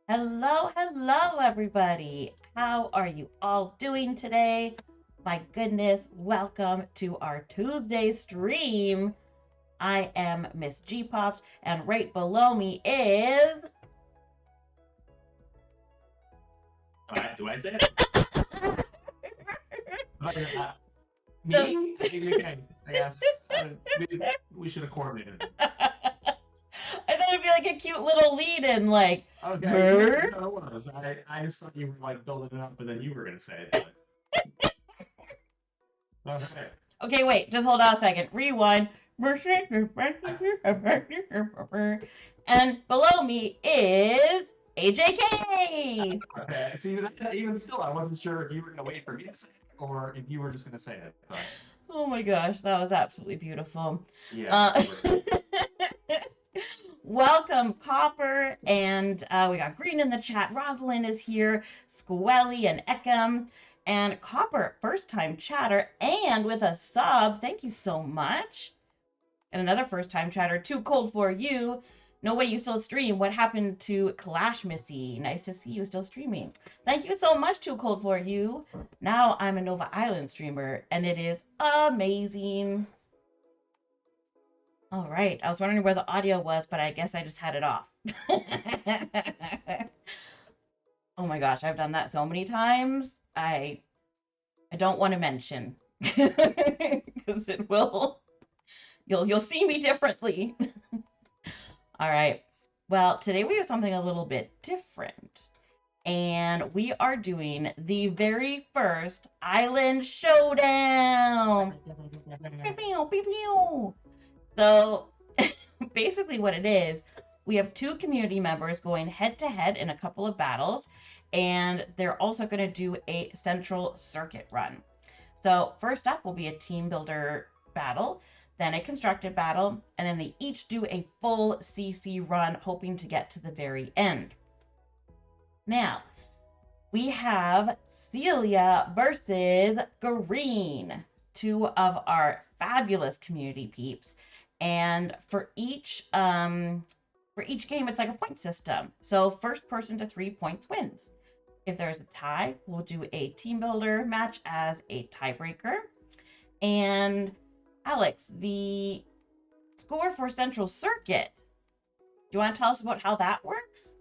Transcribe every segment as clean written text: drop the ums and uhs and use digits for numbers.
Hello, hello, everybody. How are you all doing today? My goodness, welcome to our Tuesday stream. I am Miss G Pops, and right below me is. Do I say it? Me? Okay, I guess. We should have coordinated. I thought it'd be like a cute little lead-in, like. Okay, Brr. no, it was. I just thought you were like building it up, and then you were gonna say it. But... Okay. Okay, wait, just hold on a second. Rewind. And below me is AJK. Okay. See, even still, I wasn't sure if you were gonna wait for me to say it or if you were just gonna say it. But... Oh my gosh, that was absolutely beautiful. Yeah. Welcome, Copper, and we got Green in the chat. Rosalind is here, Squelly and Ekam, and Copper, first-time chatter, and with a sub. Thank you so much. And another first-time chatter, Too Cold for You. No way you still stream. What happened to Clash Missy? Nice to see you still streaming. Thank you so much, Too Cold for You. Now I'm a Nova Island streamer, and it is amazing. All right. I was wondering where the audio was, but I guess I just had it off. Oh my gosh, I've done that so many times. I don't want to mention because it will you'll see me differently. All right. Well, today we have something a little bit different. And we are doing the very first Island Showdown. So basically what it is, we have two community members going head to head in a couple of battles, and they're also going to do a central circuit run. So first up will be a team builder battle, then a constructed battle, and then they each do a full CC run, hoping to get to the very end. Now, we have Celia versus Green, two of our fabulous community peeps. And for each game, it's like a point system. So first person to 3 points wins. If there's a tie, we'll do a team builder match as a tiebreaker. And Alex, the score for Central Circuit, do you want to tell us about how that works?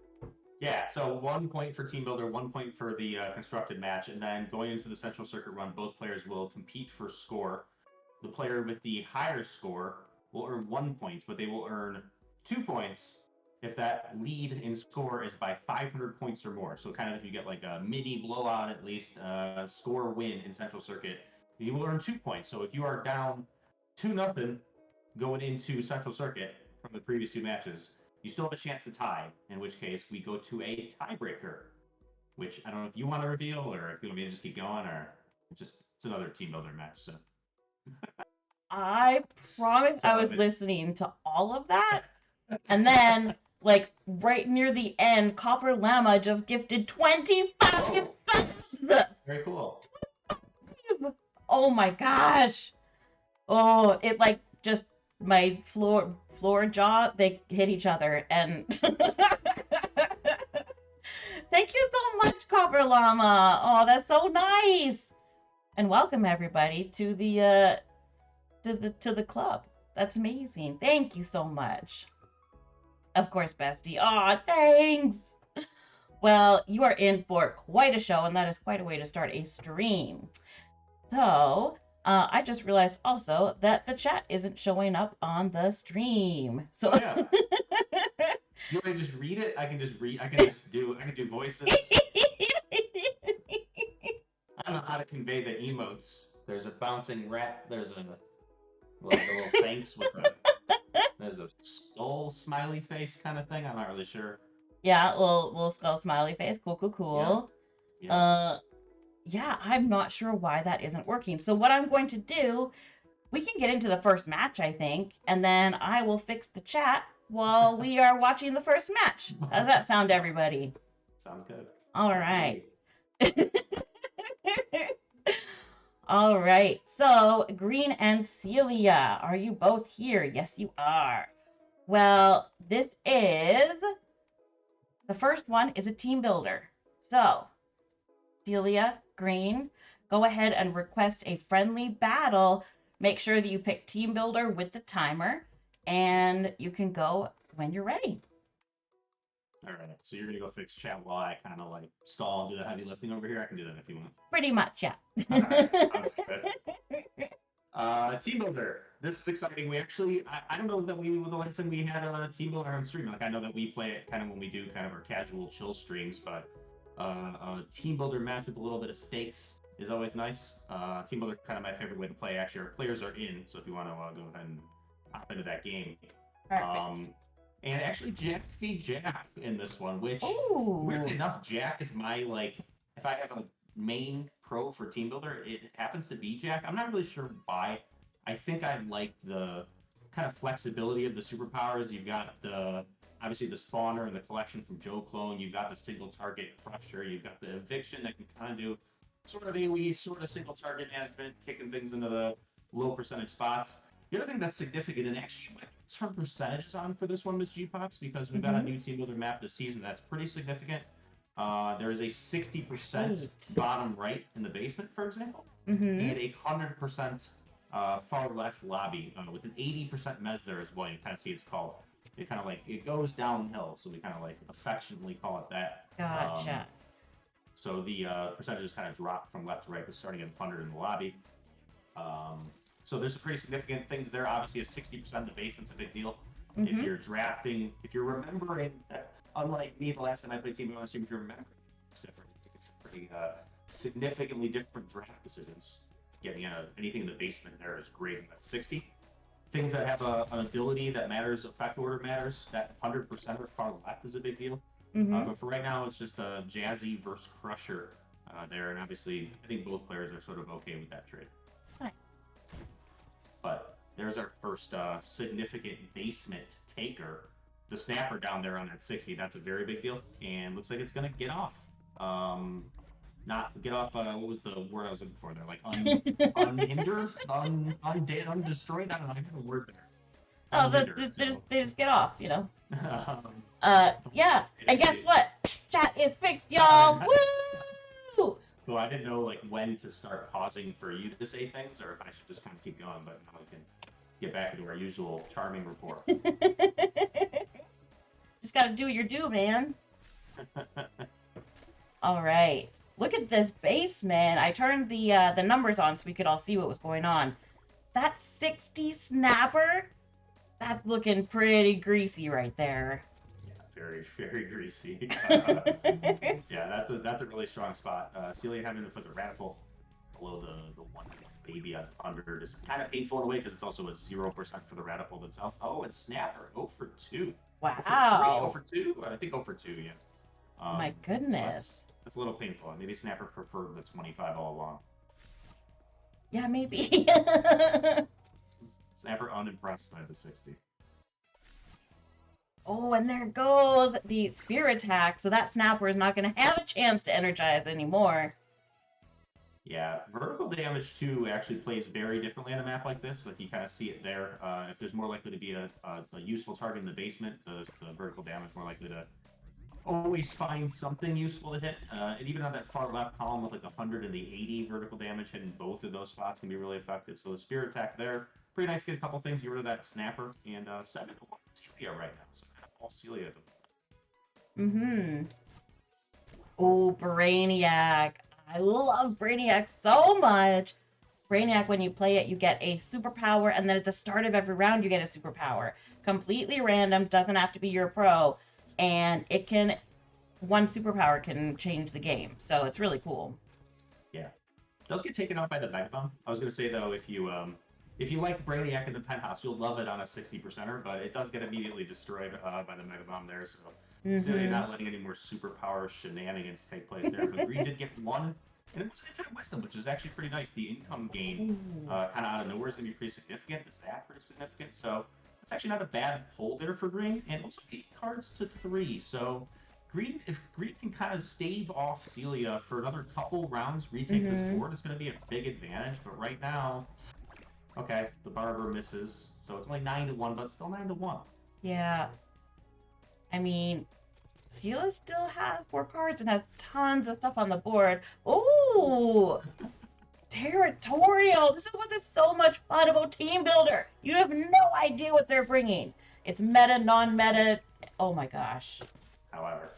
Yeah, so 1 point for team builder, 1 point for the constructed match, and then going into the central circuit run, both players will compete for score. The player with the higher score will earn 1 point, but they will earn 2 points if that lead in score is by 500 points or more. So kind of if you get like a mini blowout, at least score win in central circuit, you will earn 2 points. So if you are down 2-0 going into central circuit from the previous two matches, you still have a chance to tie, in which case we go to a tiebreaker. which I don't know if you want to reveal or if you want me to just keep going or just it's another team builder match. So I promise I was it's listening to all of that. And then, like, right near the end, Copper Llama just gifted 25 subs. very cool. Oh my gosh. Oh, it like just my floor jaw, they hit each other and thank you so much, Copper Llama. Oh, that's so nice. And welcome everybody to the club. That's amazing. Thank you so much. Of course, bestie. Aw, thanks. Well, you are in for quite a show, and that is quite a way to start a stream. So, I just realized also that the chat isn't showing up on the stream. So, Oh yeah. You want to just read it? I can just read. I can do voices. I don't know how to convey the emotes. There's a bouncing rat. There's a little thanks with a. There's a skull smiley face kind of thing. I'm not really sure. yeah, little skull smiley face. Cool, cool, Yeah. cool. Yeah. Yeah, I'm not sure why that isn't working. So what I'm going to do, we can get into the first match, I think, and then I will fix the chat while we are watching the first match. How does that sound, everybody? Sounds good. All right. All right. So, Green and Celia, are you both here? Yes, you are. Well, this is the first one is a team builder. So, Celia, Green, go ahead and request a friendly battle. Make sure that you pick team builder with the timer, and you can go when you're ready. All right. So you're gonna go fix chat while I kind of like stall and do the heavy lifting over here. I can do that if you want. Pretty much, yeah. All right. Sounds good. Team builder. This is exciting. We actually, I don't know that we the last time we had a team builder on stream. Like I know that we play it kind of when we do kind of our casual chill streams, but a team builder match with a little bit of stakes is always nice. Team builder kind of my favorite way to play. Actually, our players are in, so if you want to go ahead and hop into that game. Perfect. And actually, Jack v Jack in this one, which Ooh. weirdly enough, Jack is my like. If I have a main pro for team builder, it happens to be Jack. I'm not really sure why. I think I like the kind of flexibility of the superpowers. You've got the obviously the spawner and the collection from Joe Clone. You've got the single target crusher. You've got the eviction that can kind of do sort of AoE, sort of single target management, kicking things into the low percentage spots. The other thing that's significant, and actually you might turn percentages on for this one, MissGPops, because we've got a new team builder map this season that's pretty significant. There is a 60% bottom right in the basement, for example, and a 100% far left lobby with an 80% mez there as well. You kind of see it's called. It kind of like it goes downhill, so we kind of like affectionately call it that. Gotcha. So the percentages kind of drop from left to right, but starting at 100 in the lobby. So there's some pretty significant things there. Obviously, a 60% of the basement's a big deal. If you're drafting, if you're remembering, unlike me the last time I played Team Building, if you're remembering, it's different. It's pretty significantly different draft decisions. Getting anything in the basement there is great. That's 60. Things that have an ability that matters, effect order matters. That 100% or far left is a big deal. But for right now, it's just a Jazzy versus Crusher there, and obviously, I think both players are sort of okay with that trade. Right. But there's our first significant basement taker. The snapper down there on that 60, that's a very big deal, and looks like it's gonna get off. Not get off. What was the word I was looking for there? Like unhindered, undestroyed. I don't know. I have a word there. Oh, they just get off, you know. Yeah. And guess what? Chat is fixed, y'all. Woo! So I didn't know like when to start pausing for you to say things, or if I should just kind of keep going. But now we can get back into our usual charming rapport. Just gotta do what you do, man. All right. Look at this basement. I turned the numbers on so we could all see what was going on. That 60 snapper, that's looking pretty greasy right there. Yeah, very, very greasy. Yeah, that's a really strong spot. Celia having to put the radical below the one baby under is kind of painful in a way because it's also a 0% for the radical itself. Oh, and snapper 0 for 2. Wow. 0 for 2. I think 0 for 2. Yeah. My goodness. So That's a little painful. Maybe Snapper preferred the 25 all along. Yeah, maybe. Snapper unimpressed by the 60. Oh, and there goes the spear attack. So that Snapper is not going to have a chance to energize anymore. Yeah, vertical damage too actually plays very differently on a map like this. Like you kind of see it there. If there's more likely to be a useful target in the basement, the vertical damage more likely to always find something useful to hit. And even on that far left column with like 100 and the 80 vertical damage, hitting both of those spots can be really effective. So the spear attack there, pretty nice to get a couple things, get rid of that Snapper, and 7-1 Celia right now. So all Celia. Mm-hmm. Oh, Brainiac. I love Brainiac so much. Brainiac, when you play it, you get a superpower, and then at the start of every round, you get a superpower. Completely random, doesn't have to be your pro, and it can, one superpower can change the game, so it's really cool. Yeah. It does get taken out by the Mega Bomb. I was going to say, though, if you liked Brainiac in the Penthouse, you'll love it on a 60%er, but it does get immediately destroyed by the Mega Bomb there, so Celia not letting any more superpower shenanigans take place there. But Green did get one, and it was Infinite Wisdom, which is actually pretty nice. The income gain, kind of out of nowhere, is going to be pretty significant. The stat pretty significant, so it's actually not a bad pull there for Green. And also 8 cards to 3, so if Green can kind of stave off Celia for another couple rounds, retake this board, it's going to be a big advantage. But right now, okay, the Barber misses, so it's only 9-1, but still 9-1. Yeah. I mean, Celia still has 4 cards and has tons of stuff on the board. Ooh! Territorial! This is what is so much fun about Team Builder! You have no idea what they're bringing. It's meta, non-meta. Oh my gosh. However.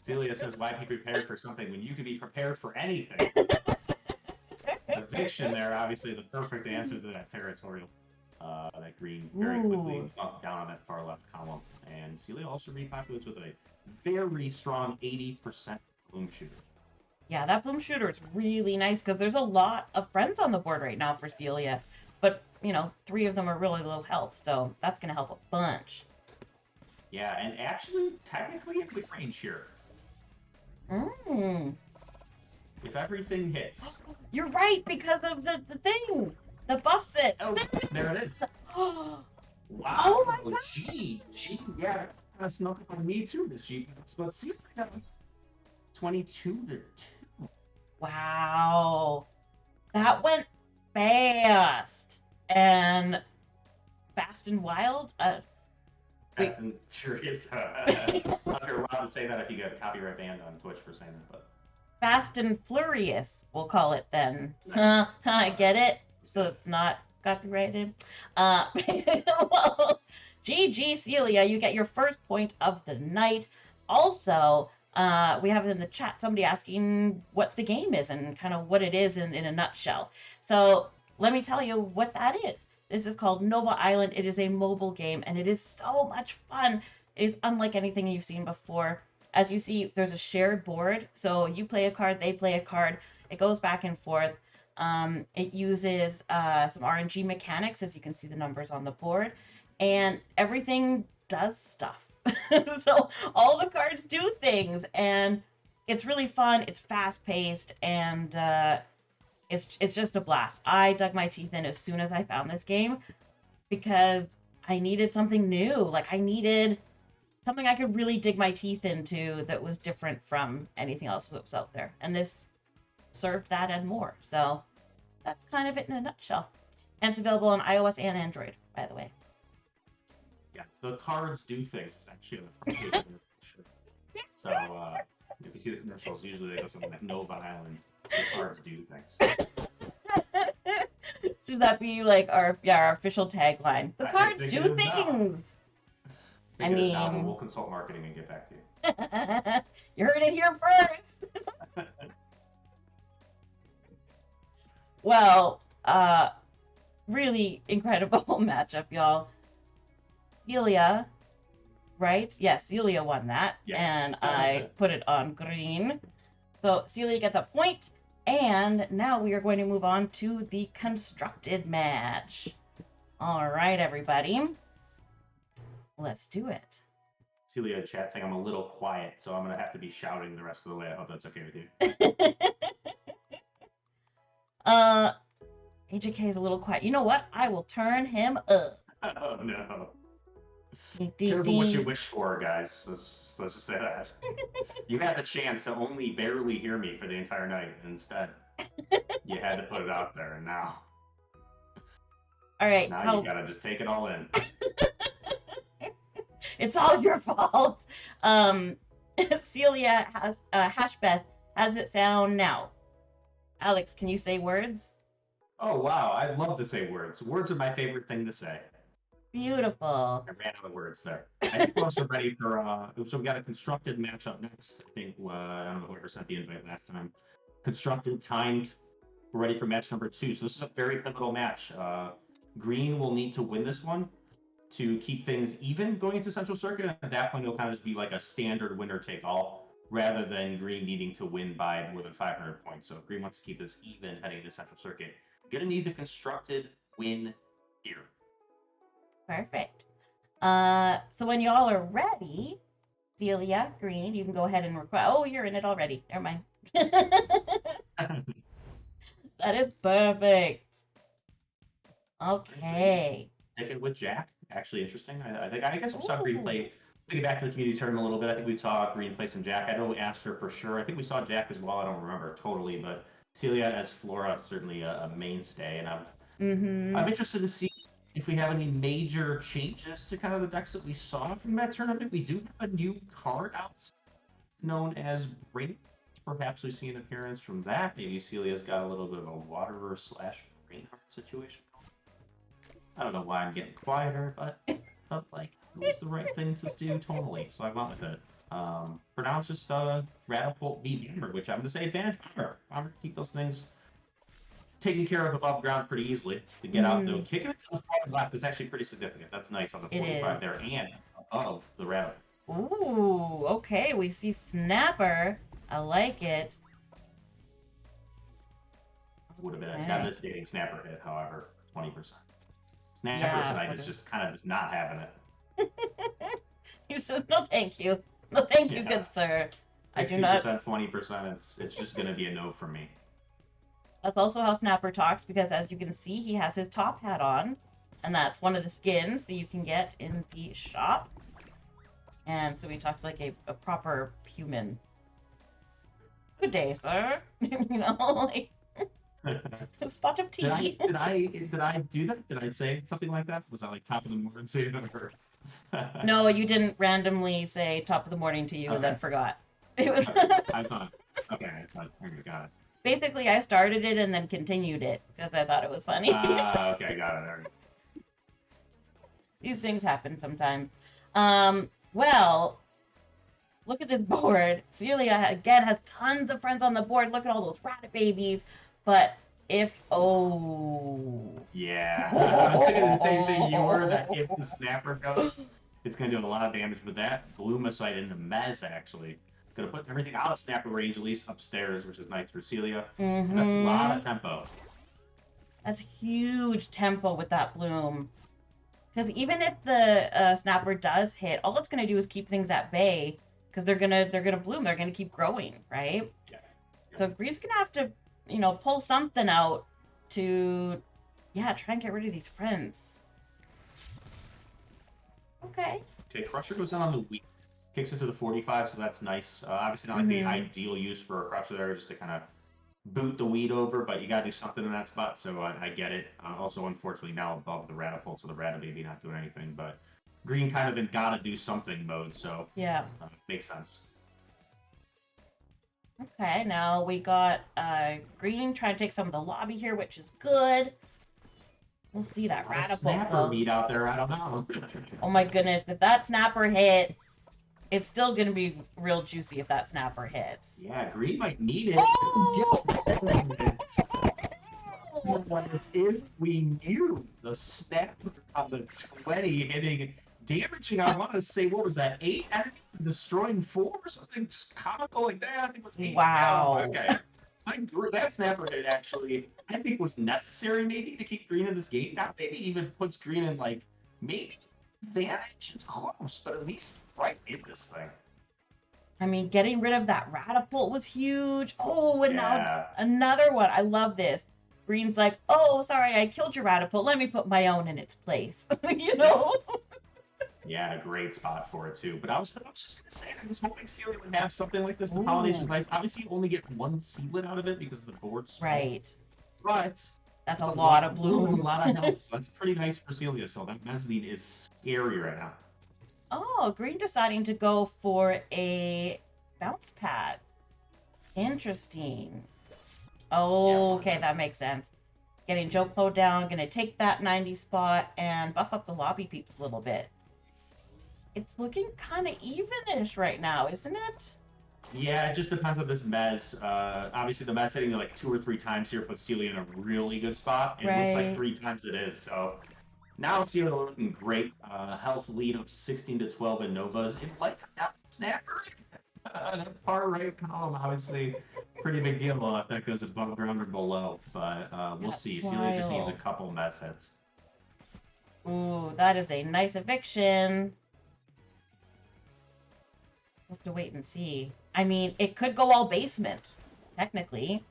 Celia says, why be prepared for something when you can be prepared for anything? Eviction there, obviously the perfect answer to that territorial. That Green very quickly bumped down on that far left column. And Celia also repopulates with a very strong 80% Bloom Shooter. Yeah, that Bloom Shooter is really nice because there's a lot of friends on the board right now for Celia. But, 3 of them are really low health, so that's going to help a bunch. Yeah, and actually, technically, a quick range here. If everything hits. You're right, because of the thing. The buffs it. Oh, there it is. Wow. Oh my god. Gee, yeah, kind of snuck up on me too, Miss G. But see, 22-2. Wow. That went fast. And fast and wild? Fast and curious. I'm not sure allowed to say that if you get a copyright banned on Twitch for saying that, but. Fast and furious, we'll call it then. I get it. So it's not copyrighted. Well, GG Celia, you get your first point of the night. Also, we have in the chat somebody asking what the game is and kind of what it is in a nutshell. So let me tell you what that is. This is called Nova Island. It is a mobile game, and it is so much fun. It is unlike anything you've seen before. As you see, there's a shared board. So you play a card, they play a card. It goes back and forth. It uses some RNG mechanics, as you can see the numbers on the board, and everything does stuff. So all the cards do things, and it's really fun. It's fast-paced, and it's just a blast. I dug my teeth in as soon as I found this game because I needed something new. Like, I needed something I could really dig my teeth into that was different from anything else that was out there. And this served that and more. So that's kind of it in a nutshell. And it's available on iOS and Android, by the way. Yeah, the cards do things. It's actually on the front page. So if you see the commercials, usually they go something like Nova Island. The cards do things. Should that be like our official tagline? The cards do things. I mean, we'll consult marketing and get back to you. You heard it here first. Well, really incredible matchup, y'all. Celia, right? Yeah, Celia won that, and I put it on Green. So Celia gets a point, and now we are going to move on to the constructed match. All right, everybody. Let's do it. Celia chat saying I'm a little quiet, so I'm gonna have to be shouting the rest of the way. I hope that's okay with you. AJK is a little quiet. You know what? I will turn him up. Oh no. Ding, ding, Careful what you ding. wish for, guys. Let's just say that. You had the chance to only barely hear me for the entire night. Instead, you had to put it out there, and All right, now you how gotta just take it all in. it's all your fault. Um, Celia has Hashbeth. How does it sound now? Alex, can you say words? Oh wow, I love to say words. Words are my favorite thing to say. Beautiful. I ran out of words there. I think we're also ready for so we got a constructed matchup next. I think I don't know whoever sent the invite last time. Constructed, timed. We're ready for match number 2. So this is a very pivotal match. Green will need to win this one to keep things even going into Central Circuit. And at that point, it'll kind of just be like a standard winner take all, rather than Green needing to win by more than 500 points. So if Green wants to keep this even heading into Central Circuit, gonna need the constructed win here. Perfect. So when y'all are ready, Celia, Green, you can go ahead and request. Oh, you're in it already. Never mind. That is perfect. Okay. Pick it with Jack. Actually interesting. I guess we saw Green play. Thinking back to the community tournament a little bit, I think we saw Green play some Jack. I know we asked her for sure. I think we saw Jack as well. I don't remember totally, but Celia as Flora certainly a mainstay, and I'm interested to see if we have any major changes to kind of the decks that we saw from that tournament. We do have a new card out known as Brain. Perhaps we see an appearance from that. Maybe Celia's got a little bit of a Waterer / Brainheart situation. I don't know why I'm getting quieter, but like it was the right thing to do tonally, so I went with it. For now, it's just Ratapult beat Hammer, which I'm going to say advantage Hammer. Hammer keep those things taken care of above ground pretty easily to get out, though. Kicking it to the far left is actually pretty significant. That's nice on the 45 there and above the Ratapult. Ooh, okay. We see Snapper. I like it. Would have been a devastating Snapper hit, however, 20%. Snapper tonight is just kind of just not having it. He says, "No, thank you. No, thank you, good sir. I do not." 20%. It's just going to be a no for me. That's also how Snapper talks, because as you can see, he has his top hat on, and that's one of the skins that you can get in the shop. And so he talks like a proper human. Good day, sir. You know, like a spot of tea. Did I do that? Did I say something like that? Was that like top of the morning to you? Or... No, you didn't randomly say top of the morning to you and then forgot. It was. I thought. Okay, I thought. Okay, got it. Basically, I started it and then continued it because I thought it was funny. Okay, got it. All right. These things happen sometimes. Well, look at this board. Celia, again, has tons of friends on the board. Look at all those rabbit babies. But if... Oh. Yeah. I was thinking the same thing you were, that if the Snapper goes, it's going to do a lot of damage. But that Bloomocyte into Mez, actually, going to put everything out of Snapper range, at least upstairs, which is nice for Celia. And that's a lot of tempo. That's huge tempo with that Bloom. Because even if the Snapper does hit, all it's going to do is keep things at bay. Because they're gonna bloom. They're gonna keep growing, right? Yeah. So Green's gonna have to, pull something out to, try and get rid of these friends. Okay. Okay, Crusher goes down on the weak, kicks it to the 45, so that's nice. Obviously not like the ideal use for a Crusher there, just to kind of boot the weed over, but you gotta do something in that spot, so I get it. Also, unfortunately, now above the Ratapult, so the Ratababy not doing anything, but Green kind of in gotta do something mode, so makes sense. Okay, now we got Green trying to take some of the lobby here, which is good. We'll see that Ratapult. Snapper beat out there, I don't know. Oh my goodness, if that Snapper hits, it's still gonna be real juicy if that Snapper hits. Yeah, Green might need it. Oh! If we knew the Snapper on the 20 hitting, damaging, I want to say, what was that, 8 enemies and destroying 4 or something just comical like that? I think it was 8. Wow. Okay. That Snapper hit, actually, I think was necessary maybe to keep Green in this game. Now maybe even puts Green in, like, maybe advantage. It's close, but at least right in this thing. I mean, getting rid of that Ratapult was huge. Oh, and now Yeah. another one. I love this. Green's like, oh, sorry, I killed your Ratapult. Let me put my own in its place. You know? Yeah, a great spot for it too. But I was just gonna say, I was hoping Celia would have something like this in Pollination Ooh, Nights. Obviously, you only get one seedlet out of it because the board's small. right. But That's it's a a lot lot of of bloom and a bloom. lot of health, so that's pretty nice for Celia. So that mezzanine is scary right now. Oh, Green deciding to go for a bounce pad. Interesting. Yeah, Oh, why okay, not? that makes sense. Getting Joe down, gonna take that 90 spot and buff up the lobby peeps a little bit. It's looking kind of evenish right now, isn't it? Yeah, it just depends on this mez. Obviously, the mez hitting like 2 or 3 times here puts Celia in a really good spot, and it looks like Right. 3 times it is. So now Celia looking great. Health lead up 16 to 12 in Novas. And like that snapper, that far right column, obviously, pretty big deal if that goes above ground or below. But we'll That's see. Celia just needs a wild. couple mez hits. Ooh, that is a nice eviction. We'll have to wait and see. I mean, it could go all basement, technically.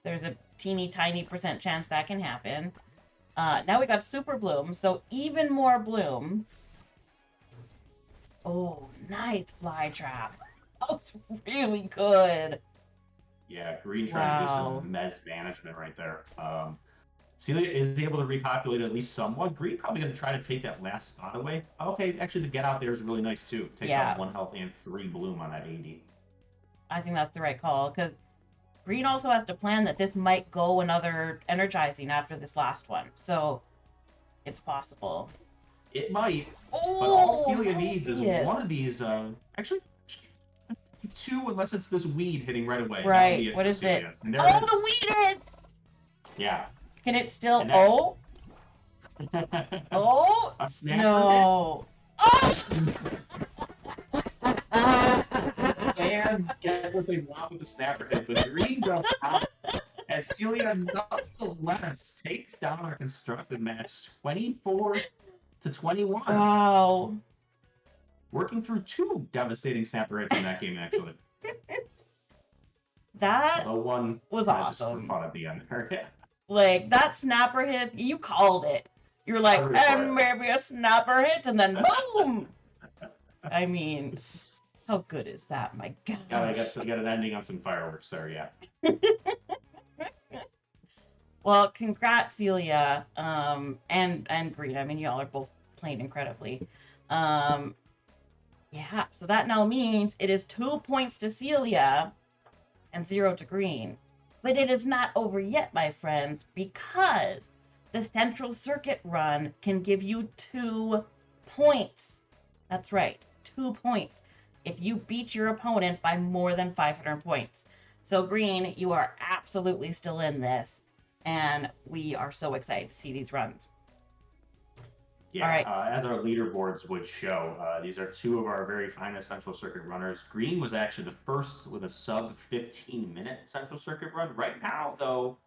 There's a teeny tiny percent chance that can happen. Now we got Super Bloom, so even more bloom. Oh, nice fly trap. That was really good. Yeah, Green trying to do some Wow. mez management right there. Celia is able to repopulate at least somewhat. Green probably going to try to take that last spot away. Okay, actually, the get out there is really nice too. Takes out Yeah, 1 health and 3 bloom on that 80. I think that's the right call because Green also has to plan that this might go another energizing after this last one. So it's possible. It might, but all Oh, Celia needs is one of nice. these. Actually, 2 unless it's this weed hitting right away. That would Right. be it What for is it? Celia. And there Oh, it the is. weed hit! Yeah, Can it still? and that Oh, oh, a snapper hit. no. Oh! Fans get what they want with the snapper hit, but Green does not. As Celia nonetheless takes down our constructed match 24 to 21. Wow. Working through 2 devastating snapper hits in that game, actually. That Although one was kind of just for awesome. fun at the end there. Like, that snapper hit, you called it. You're like, I'm for and it. maybe a snapper hit, and then boom! I mean, how good is that? My gosh. Got an ending on some fireworks there, yeah. Well, congrats, Celia, and Green. I mean, y'all are both playing incredibly. Um, yeah, so that now means it is 2 points to Celia and 0 to Green. But it is not over yet, my friends, because the Central Circuit run can give you 2 points. That's right, 2 points if you beat your opponent by more than 500 points. So, Green, you are absolutely still in this, and we are so excited to see these runs. All Yeah, right. as our leaderboards would show, these are 2 of our very finest Central Circuit runners. Green was actually the first with a sub 15-minute Central Circuit run. Right now, though,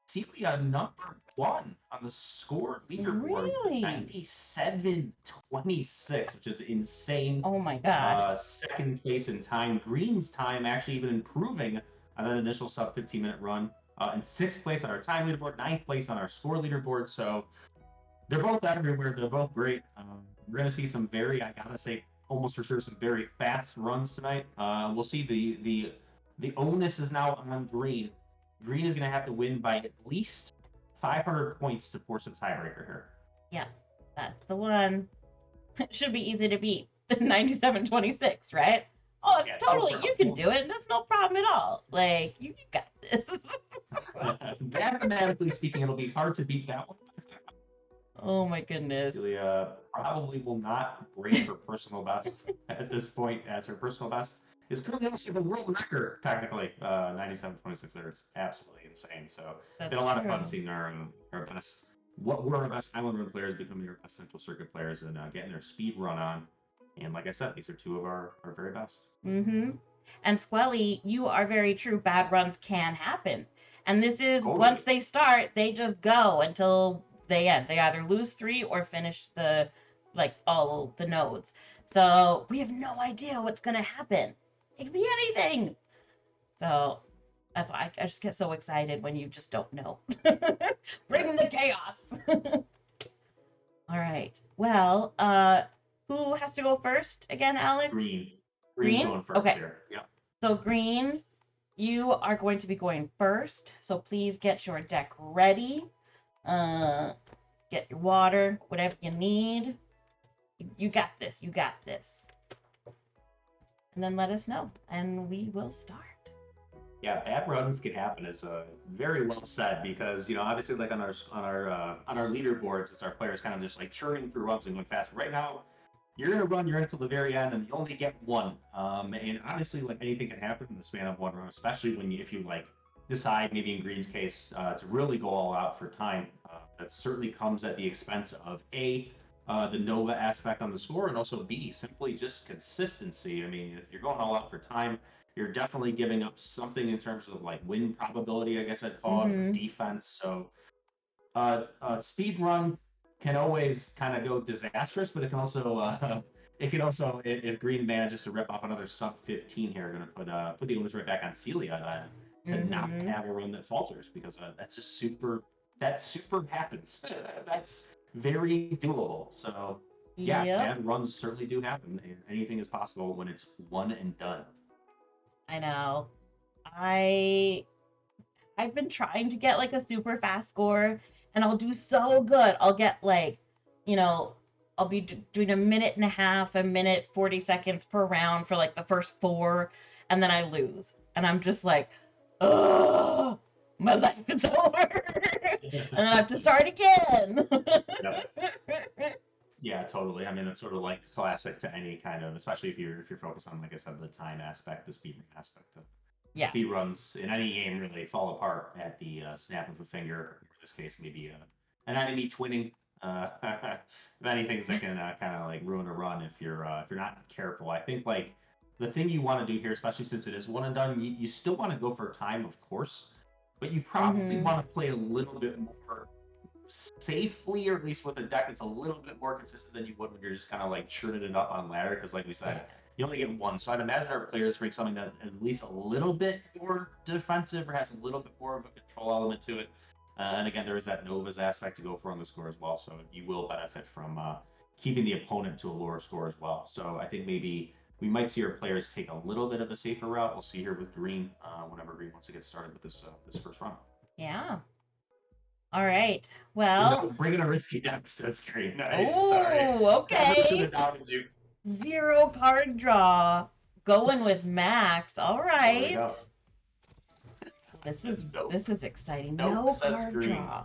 Celia #1 on the score leaderboard, Really? 97-26, which is insane. Oh my gosh. Second place in time. Green's time actually even improving on that initial sub 15-minute run. In 6th place on our time leaderboard, 9th place on our score leaderboard. So they're both everywhere. They're both great. We're going to see some I gotta say, almost for sure, some very fast runs tonight. We'll see the onus is now on Green. Green is going to have to win by at least 500 points to force a tiebreaker here. Yeah, that's the one. Should be easy to beat. 97-26, right? Oh, it's Yeah, no totally, you can problem. do it. That's no problem at all. Like, you got this. Mathematically speaking, it'll be hard to beat that one. Oh my goodness. Celia probably will not break her personal best at this point, as her personal best is currently also the world record, technically. 97-26 there is absolutely insane. So it's been That's a lot of true. fun seeing our best, what were our best Island Run players becoming our best Central Circuit players and getting their speed run on. And like I said, these are 2 of our very best. Mm-hmm. And Squelly, you are very true. Bad runs can happen. And this is once Totally. they start, they just go until they end. They either lose 3 or finish the like all the nodes. So we have no idea what's gonna happen. It could be anything. So that's why I just get so excited when you just don't know. Bring the chaos. All right. Well, who has to go first again, Alex? Green. Green's Green? going first Okay. here. Yep. So Green, you are going to be going first. So please get your deck ready. Get your water, whatever you need. You got this. You got this. And then let us know, and we will start. Yeah, bad runs can happen. It's very well said because obviously like on our leaderboards, it's our players kind of just like churning through runs and going fast. Right now, you're gonna run your until the very end, and you only get one. And obviously, like anything can happen in the span of one run, especially if you like decide maybe in Green's case to really go all out for time. That certainly comes at the expense of the Nova aspect on the score, and also B, simply just consistency. I mean, if you're going all out for time, you're definitely giving up something in terms of like win probability, I guess I'd call it, or defense. So speed run can always kind of go disastrous, but it can also if Green manages to rip off another sub 15 here, going to put the onus right back on Celia to not have a run that falters because that's just super happens. That's very doable. So yeah, Yep. bad runs certainly do happen. Anything is possible when it's one and done. I know. I've been trying to get like a super fast score, and I'll do so good. I'll get like, you know, I'll be doing a minute and a half, a minute 40 seconds per round for like the first four, and then I lose, and I'm just like, oh, my life is over, and then I have to start again. Yep. Yeah, totally. I mean, it's sort of like classic to any kind of, especially if you're focused on, like I said, the time aspect, the speed aspect. Yeah. Speed runs in any game really fall apart at the snap of a finger. In this case, maybe an enemy twinning. Many things that can kind of like ruin a run if you're not careful. I think like the thing you want to do here, especially since it is one and done, you still want to go for time, of course, but you probably want to play a little bit more safely, or at least with a deck that's a little bit more consistent than you would when you're just kind of like churning it up on ladder. Because like we said, you only get one. So I'd imagine our players bring something that at least a little bit more defensive or has a little bit more of a control element to it. And again, there is that Nova's aspect to go for on the score as well. So you will benefit from keeping the opponent to a lower score as well. So I think maybe we might see our players take a little bit of a safer route. We'll see here with Green whenever Green wants to get started with this first run. Yeah. All right. Well, bring in a risky deck, says Green. Nice. Oh, sorry. Okay. Should have doubted you. 0 card draw. Going with Max. All right. This is exciting. No card Green. Draw.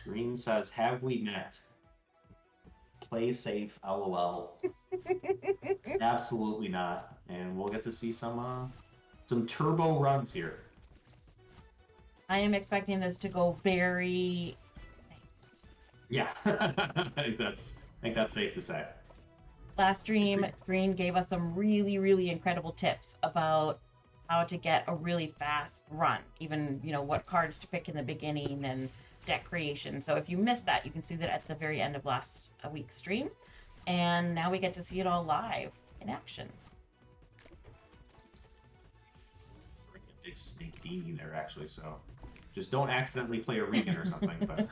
Green says, "Have we met? Play safe, LOL." Absolutely not. And we'll get to see some turbo runs here. I am expecting this to go very fast. Yeah, I think that's safe to say. Last stream, Green gave us some really, really incredible tips about how to get a really fast run. Even, what cards to pick in the beginning and deck creation. So if you missed that, you can see that at the very end of last week's stream. And now we get to see it all live in action. It's a big snake beanie there, actually, so just don't accidentally play a Regan or something. But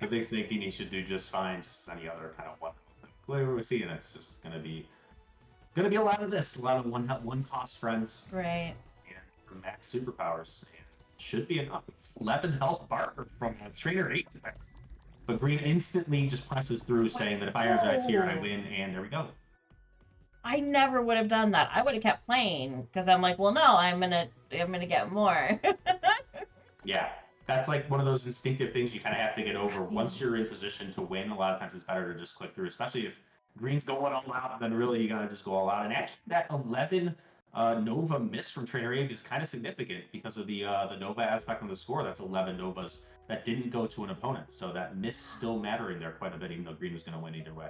the big snake beanie should do just fine, just as any other kind of one. Whatever we see, and it's just gonna be a lot of this, a lot of one cost friends, right? And some max superpowers. And should be enough. It's 11 health bar from Trainer 8. But Green instantly just presses through, saying that if I energize here, I win, and there we go. I never would have done that. I would have kept playing because I'm like, well, no, I'm gonna get more. Yeah, that's like one of those instinctive things you kind of have to get over. Once you're in position to win, a lot of times it's better to just click through, especially if Green's going all out, then really you gotta just go all out. And actually, that 11 Nova miss from Trainer 8 is kind of significant because of the Nova aspect on the score. That's 11 Novas that didn't go to an opponent, so that miss still mattering there quite a bit, even though Green was going to win either way.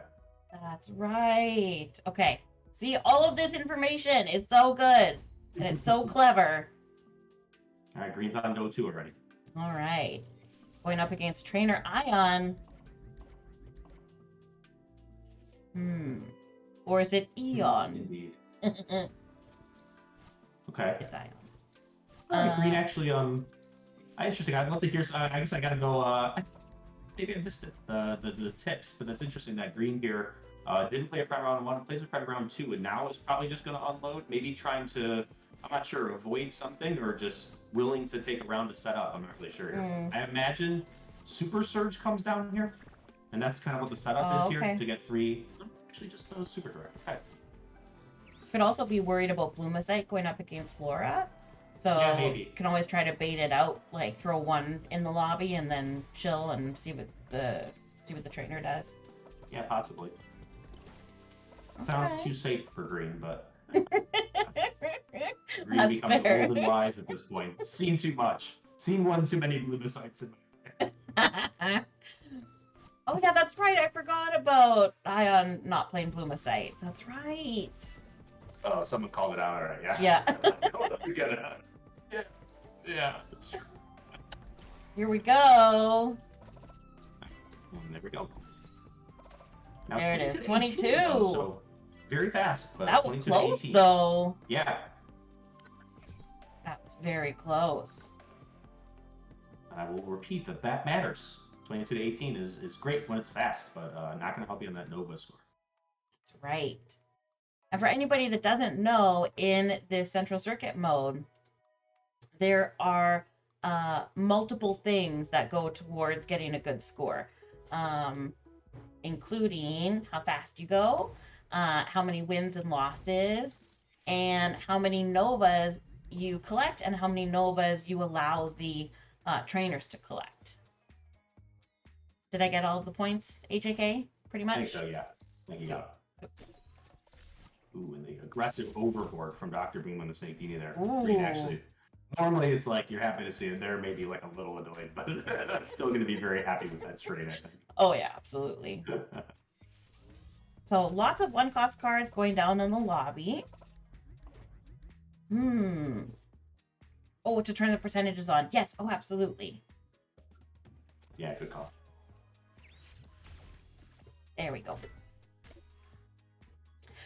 That's right. Okay. See, all of this information is so good, and it's so clever. All right, Green's on go 2 already. All right. Going up against Trainer Ion. Or is it Eon? Indeed. It's Okay. Ion. All right, Green. Actually, interesting. I'd love to hear. I guess I gotta go. Maybe I missed it. The tips, but that's interesting that Green here didn't play a prime round one, plays a prime round two, and now is probably just gonna unload. Maybe trying to, I'm not sure, avoid something or just willing to take a round to set up. I'm not really sure here. I imagine Super Surge comes down here, and that's kind of what the setup is here to get 3. Actually, just those Super Direct. Okay. Could also be worried about Bloomisite going up against Flora. So yeah, maybe. Can always try to bait it out, like throw one in the lobby and then chill and see what the trainer does. Yeah, possibly. Okay. Sounds too safe for Green, but Green becomes old and wise at this point. Seen too much. Seen one too many Bloomissites in Oh yeah, that's right. I forgot about Ion not playing Bloomisite. That's right. Oh, someone called it out, all right? Yeah. Yeah. Yeah. That's true. Here we go. There we go. Now there it is. 22. So very fast. But that was close, though. Yeah. That's very close. I will repeat that matters. 22 to 18 is great when it's fast, but not going to help you on that Nova score. That's right. And for anybody that doesn't know, in this Central Circuit mode, there are multiple things that go towards getting a good score, including how fast you go, how many wins and losses, and how many Novas you collect, and how many Novas you allow the trainers to collect. Did I get all of the points, AJK? Pretty much? I think so, yeah. I think you got it. Ooh, and the aggressive overboard from Dr. Beam on the Snake Dini there. Green, actually. Normally, it's like you're happy to see it. There maybe like a little annoyed, but I'm still going to be very happy with that trade, I think. Oh, yeah, absolutely. So, lots of one-cost cards going down in the lobby. Oh, to turn the percentages on. Yes, oh, absolutely. Yeah, good call. There we go.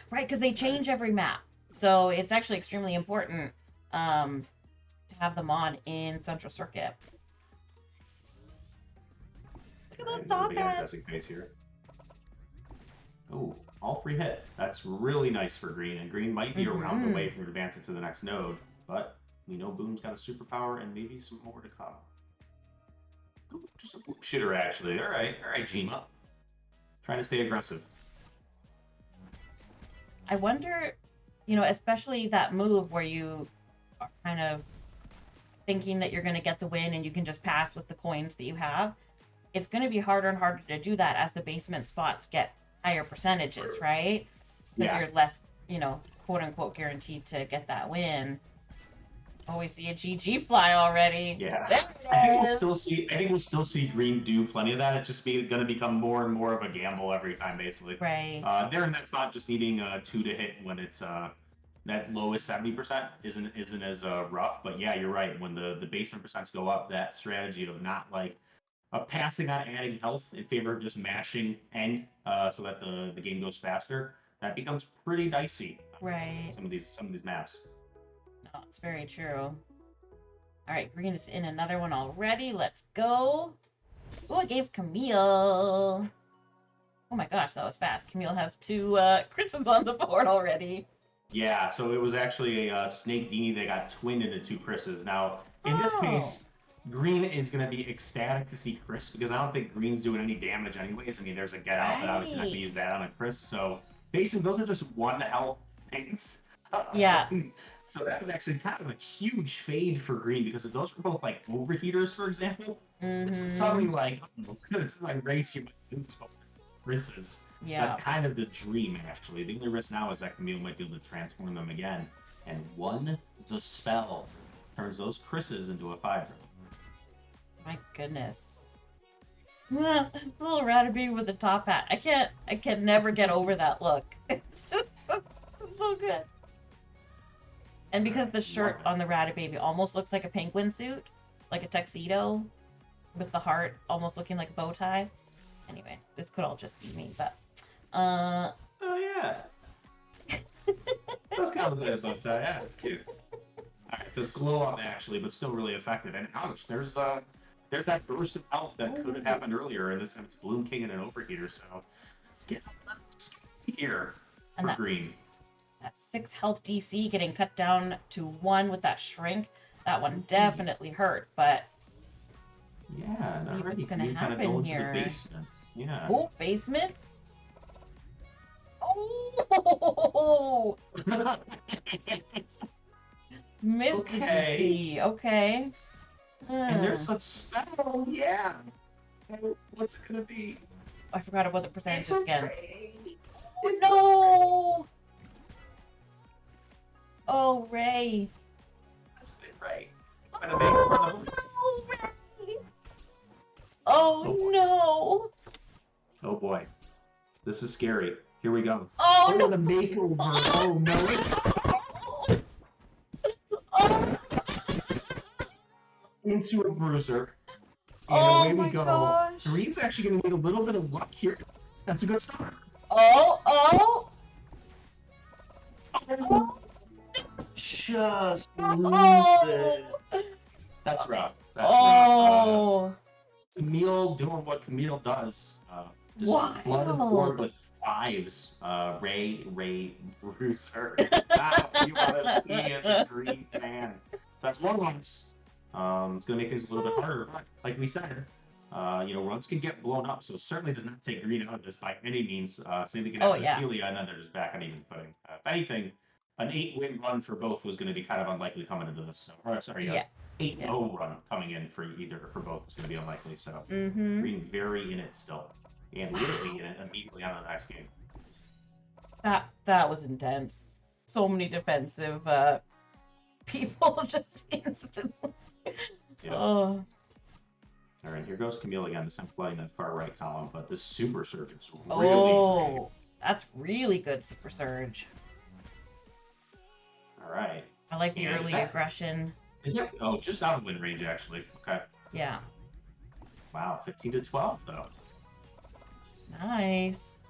Right, because they change every map. So it's actually extremely important to have them on in Central Circuit. Look at those top hats. Here. Oh, all 3 hit. That's really nice for Green, and Green might be a round away from advancing to the next node, but we know Boom's got a superpower and maybe some more to come. Ooh, just a shooter, actually. All right, Jima. Trying to stay aggressive. I wonder, especially that move where you are kind of thinking that you're going to get the win and you can just pass with the coins that you have. It's going to be harder and harder to do that as the basement spots get higher percentages, right? Because you're less, quote unquote guaranteed to get that win. Oh, we see a GG fly already. Yeah. I think we'll still see Green do plenty of that. It's just going to become more and more of a gamble every time, basically. Right. And that's not just needing 2 to hit when it's that lowest 70% isn't as rough. But yeah, you're right. When the basement percents go up, that strategy of not like passing on adding health in favor of just mashing end so that the game goes faster, that becomes pretty dicey. Right. Some of these maps. No, it's very true. All right, Green is in another one already. Let's go. Oh, I gave Camille. Oh my gosh, that was fast. Camille has 2 Christmas on the board already. Yeah, so it was actually a Snake Dini that got twinned into 2 Chris's. Now, in this case, Green is going to be ecstatic to see Chris because I don't think Green's doing any damage anyways. I mean, there's a get out, but obviously not going to use that on a Chris. So basically, those are just 1 health things. Yeah. So that was actually kind of a huge fade for Green because if those were both like overheaters, for example, it's suddenly like, it's like race you might lose Chris's. Yeah. That's kind of the dream, actually. The only risk now is that Camille might be able to transform them again. And the spell turns those Chris's into a 5-drop. My goodness. Little Ratabee with a top hat. I can never get over that look. It's just so good. And because the shirt on the Rattababy almost looks like a penguin suit, like a tuxedo, with the heart almost looking like a bow tie. Anyway, this could all just be me, but Yeah. That's kind of a bow tie. Yeah, it's cute. All right, so it's glow up actually, but still really effective. And ouch, there's that burst of health that could have happened earlier, and this time it's Bloom King and an Overheater. So get a little scary here And for Green. that 6 health DC getting cut down to 1 with that shrink. That one definitely hurt, but yeah, see what's already. gonna You kind of happen go into here. the basement. Yeah. Oh, basement. Oh, missed Okay. the DC. Okay. And there's a spell. Yeah. What's it gonna be? I forgot about the It's percentage a again. ray. Oh no! Oh, Ray. That's a bit right. Trying to make it for the Oh, Ray. Oh no! Oh boy. This is scary. Here we go. Oh no! The makeover. Oh no. Oh, Into a bruiser. And oh away my we go. gosh. Green's actually going to need a little bit of luck here. That's a good start. oh, oh, Oh, just lose oh, it. That's rough. That's rough. oh. Camille doing what Camille does. Just flooded the board with 5s. Ray, Bruiser. That's you want to see as a Green fan. So that's 1 loss. It's going to make things a little bit harder. But like we said, runs can get blown up, so it certainly does not take Green out of this by any means. Same thing can happen to Celia, and then they're just back on even footing. If anything, an 8-win run for both was going to be kind of unlikely coming into this. So, 8-0 run coming in for both was going to be unlikely. So Green very in it still, and literally in it immediately on the next game. That was intense. So many defensive people just instantly. Yep. Oh. All right, here goes Camille again. This time flooding that far right column, but this Super Surge is really great. That's really good Super Surge. All right. I like the early aggression. Is that just out of win range actually? Okay. Yeah. Wow, 15-12 though. Nice.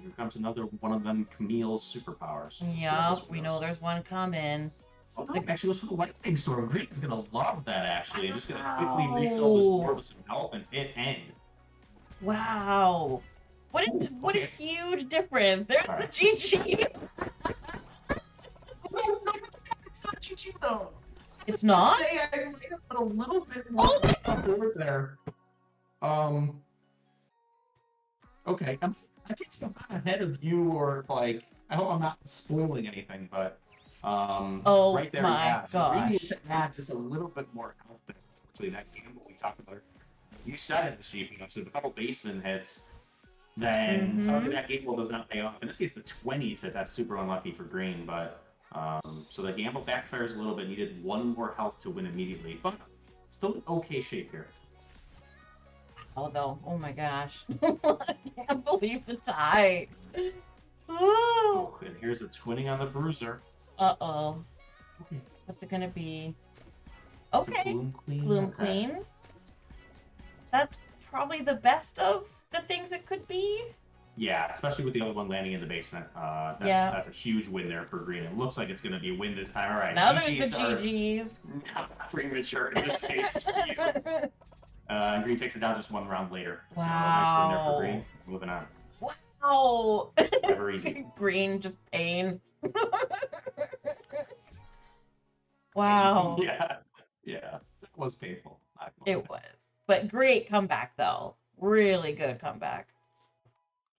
Here comes another one of them Camille's superpowers. Yeah, we know there's one coming. Oh no, actually goes for the lightning storm. Green's gonna love that actually. Just gonna quickly refill this board with some health and hit end. Wow. What a huge difference. There's the GG. It's not GG though. It's not? I might have put a little bit more board there. Okay, I guess I'm not ahead of you, or like I hope I'm not spoiling anything, but right there, my So we gosh. need to add just a little bit more confidence. Actually, that game what we talked about. You said it, MissGPops. So a couple baseman hits, then something that gamble does not pay off. In this case, the 20s hit. That's super unlucky for Green, but so the gamble backfires a little bit. Needed 1 more health to win immediately, but still in okay shape here. Oh my gosh. I can't believe the tie. Oh, and here's a twinning on the bruiser. Uh-oh. What's it gonna be? Okay. Bloom Queen. That's probably the best of the things it could be. Yeah, especially with the other one landing in the basement. That's a huge win there for Green. It looks like it's going to be a win this time. All right. Now there's the GGs. Not premature in this case for you. Green takes it down just 1 round later. Wow. So nice win there for Green. Moving on. Wow. Never easy. Green, just pain. Wow. Yeah. That was painful. It was. But great comeback, though. Really good comeback.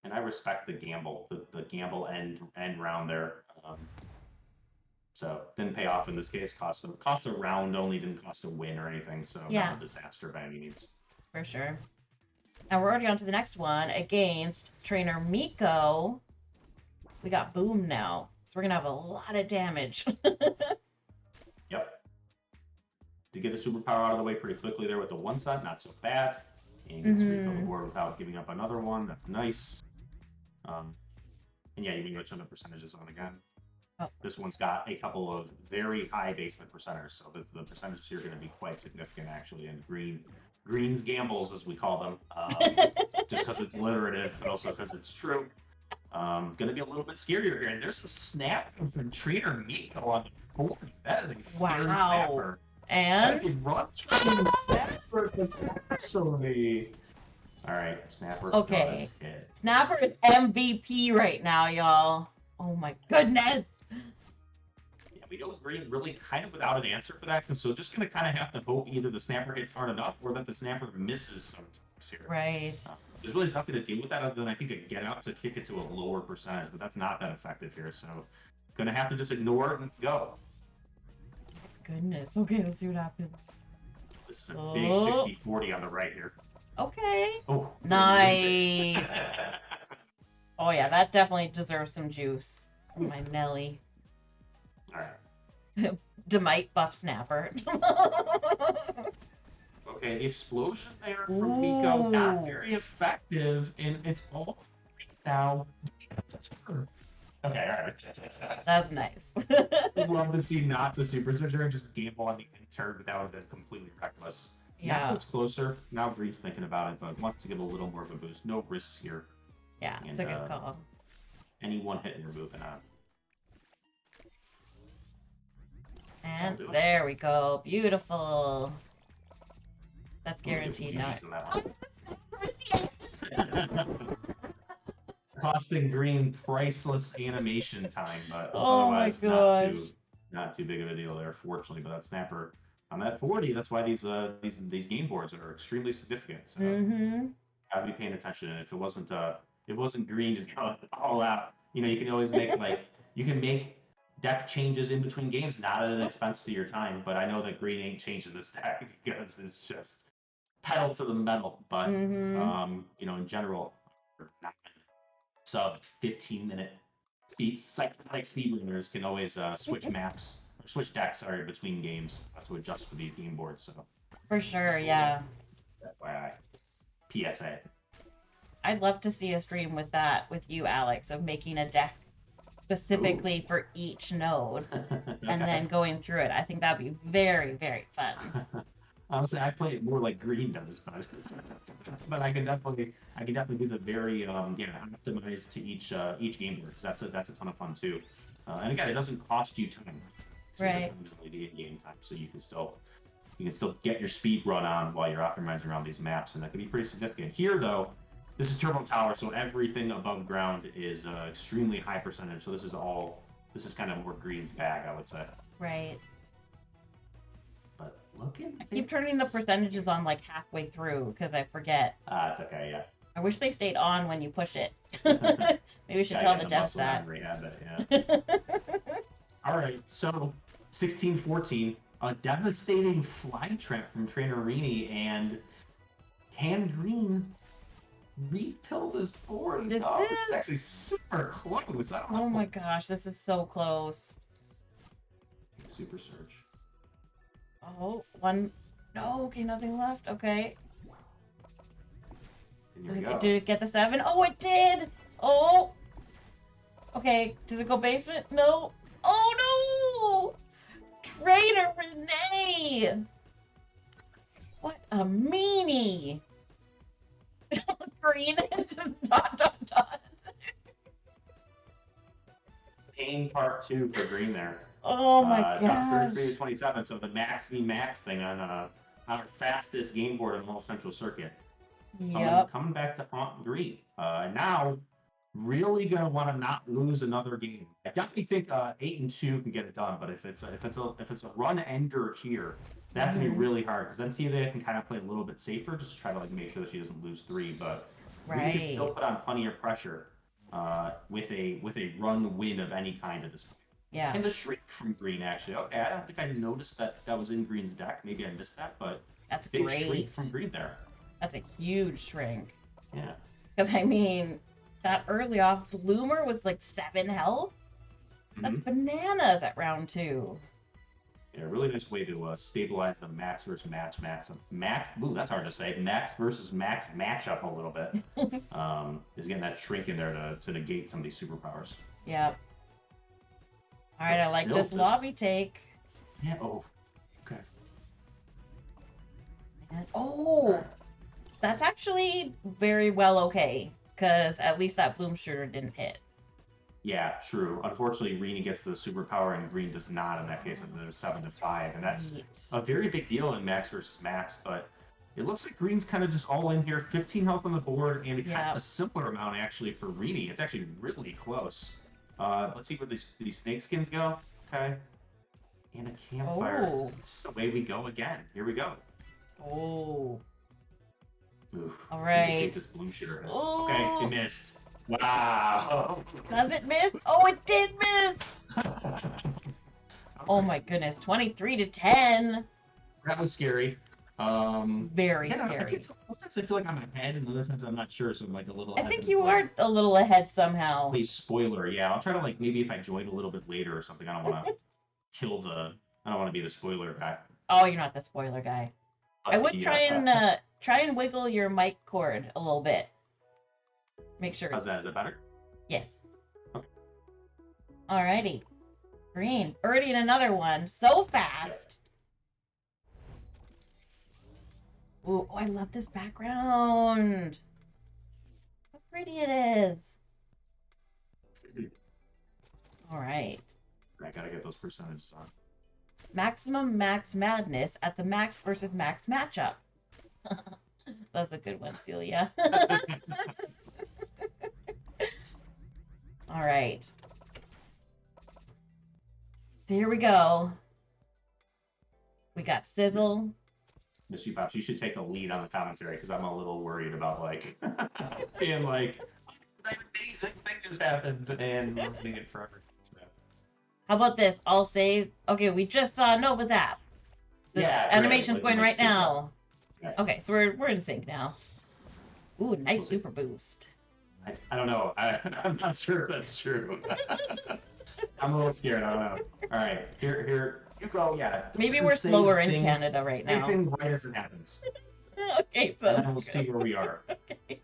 And I respect the gamble, the gamble end round there. So didn't pay off in this case. Cost a round only, didn't cost a win or anything. So not a disaster by any means. For sure. Now we're already on to the next one against trainer Miko. We got Boom now, so we're gonna have a lot of damage. Yep. To get a superpower out of the way pretty quickly there with the 1 set, not so bad. And gets to refill the board without giving up another one. That's nice. And yeah, you can go turn the percentages on again. Oh. This one's got a couple of very high basement percenters, so the percentages here are going to be quite significant actually. And Green Green's gambles, as we call them, just because it's alliterative, but also because it's true. Gonna be a little bit scarier here. And there's a snap from Trainer Miko on the board. That is a scary snapper. And that is a run snapper potentially. All right, snapper. okay, snapper is MVP right now, y'all. Oh my goodness. Yeah, we know Green really kind of without an answer for that, so just gonna kind of have to hope either the snapper hits aren't enough or that the snapper misses sometimes here. Right. There's really nothing to deal with that other than I think a get out to kick it to a lower percentage, but that's not that effective here. So gonna have to just ignore it and go. Goodness. Okay, let's see what happens. This is a big 60-40 on the right here. Okay. Oh, nice. Oh yeah, that definitely deserves some juice. Oh, my Nelly. All right. Demite buff snapper. Okay, the explosion there from Miko, not very effective, and it's all now. Okay, all right. That's nice. I'd love to see not the super switcher and just gamble on the turn without it completely reckless. Yeah. Now it's closer. Now Green's thinking about it, but wants to give a little more of a boost. No risks here. Yeah, it's a good call. Any one hit and you're moving on. And there we go. Beautiful. That's guaranteed now. Costing Green priceless animation time, but oh otherwise my gosh. not too big of a deal there, fortunately. But that snapper on that 40, that's why these game boards are extremely significant. So gotta be paying attention. And if it wasn't Green just going all out, you know, you can always make you can make deck changes in between games, not at an expense to your time. But I know that Green ain't changing this deck because it's just pedal to the metal. But you know, in general, not sub 15-minute psychotic speedrunners can always switch maps or switch decks between games to adjust for these game boards. So for sure, yeah. FYI, PSA. I'd love to see a stream with you, Alex, of making a deck specifically for each node and then going through it. I think that'd be very, very fun. Honestly, I play it more like Green does, but I can definitely do the very optimized to each game board because that's a ton of fun too. And again, it doesn't cost you time. Right. It's only the in-game time, so you can still get your speed run on while you're optimizing around these maps, and that can be pretty significant. Here, though, this is Turbo Tower, so everything above ground is extremely high percentage. So this is kind of more Green's bag, I would say. Right. But looking, I keep turning the percentages on like halfway through because I forget. It's okay, yeah. I wish they stayed on when you push it. Maybe we should tell the devs that. All right, so 16-14, a devastating fly trap from Trainer Rini, and can Green refill this board? This is actually super close. I don't know. Oh my gosh, this is so close. Super Surge. Oh, one. No, okay, nothing left. Okay. Did it get the 7? Oh, it did! Oh! Okay, does it go basement? No. Oh no! Trainer Renee! What a meanie! Green, just dot. Pain part 2 for Green there. Oh my gosh. 33 to 27, so the max v max thing on our fastest game board in the whole Central Circuit. Yep. Coming back to Aunt Green. Now, really gonna want to not lose another game. I definitely think 8-2 can get it done, but if it's a run ender here, that's gonna be really hard because then Celia can kind of play a little bit safer, just to try to make sure that she doesn't lose 3. But we can still put on plenty of pressure with a run win of any kind at this point. Yeah. And the shrink from Green, actually. Okay, I don't think I noticed that was in Green's deck. Maybe I missed that, but that's big great. Shrink from Green there. That's a huge shrink. Yeah. Because, I mean, that early off Bloomer was like 7 health. That's bananas at round 2. Yeah, really nice way to stabilize the max versus max. Ooh, that's hard to say. Max versus max matchup a little bit. Is getting that shrink in there to negate some of these superpowers. Yep. All right, I like this lobby take. Yeah. Oh. Okay. Oh, that's actually very well okay, because at least that bloom shooter didn't hit. Yeah, true. Unfortunately, Rini gets the superpower and Green does not in that case, and there's 7-5, and that's Right. a very big deal in Max versus Max, but it looks like Green's kind of just all in here. 15 health on the board, and kind of Yeah. a simpler amount actually for Rini. It's actually really close. Let's see where these snake skins go. Okay. And a campfire. Oh. Just away we go again. Here we go. Oh. Oof. All Indicate right. this blue shooter. Okay, Oh. it missed. Wow. Does it miss? Oh, it did miss. Oh my goodness. 23-10. That was scary. Very Yeah, scary. sometimes I feel like I'm ahead, and other times I'm not sure, so I'm like a little I hesitant think you to like are a little ahead somehow. play spoiler. Yeah, I'll try to like maybe if I join a little bit later or something. I don't want to kill the. I don't want to be the spoiler guy. Oh, you're not the spoiler guy. But I would try and wiggle your mic cord a little bit. Make sure. How's that? Is it better? Yes. Okay. Alrighty. Green. Already in another one. So fast. Ooh, oh, I love this background. How pretty it is. All right. I gotta get those percentages on. Maximum Max Madness at the Max versus Max matchup. That's a good one, Celia. All right. So here we go. We got Sizzle. MissGPops, you should take a lead on the commentary because I'm a little worried about like being like, that amazing thing just happened and ruining it forever. So. How about this? I'll say, okay, we just saw Nova's app. The animation's going right now. Yeah. Okay, so we're in sync now. Ooh, nice super boost. I don't know. I'm not sure if that's true. I'm a little scared. I don't know. All right, here you go. Yeah. Maybe we're slower in Canada right now. Everything right as it happens. Okay, so and then we'll see where we are. Okay.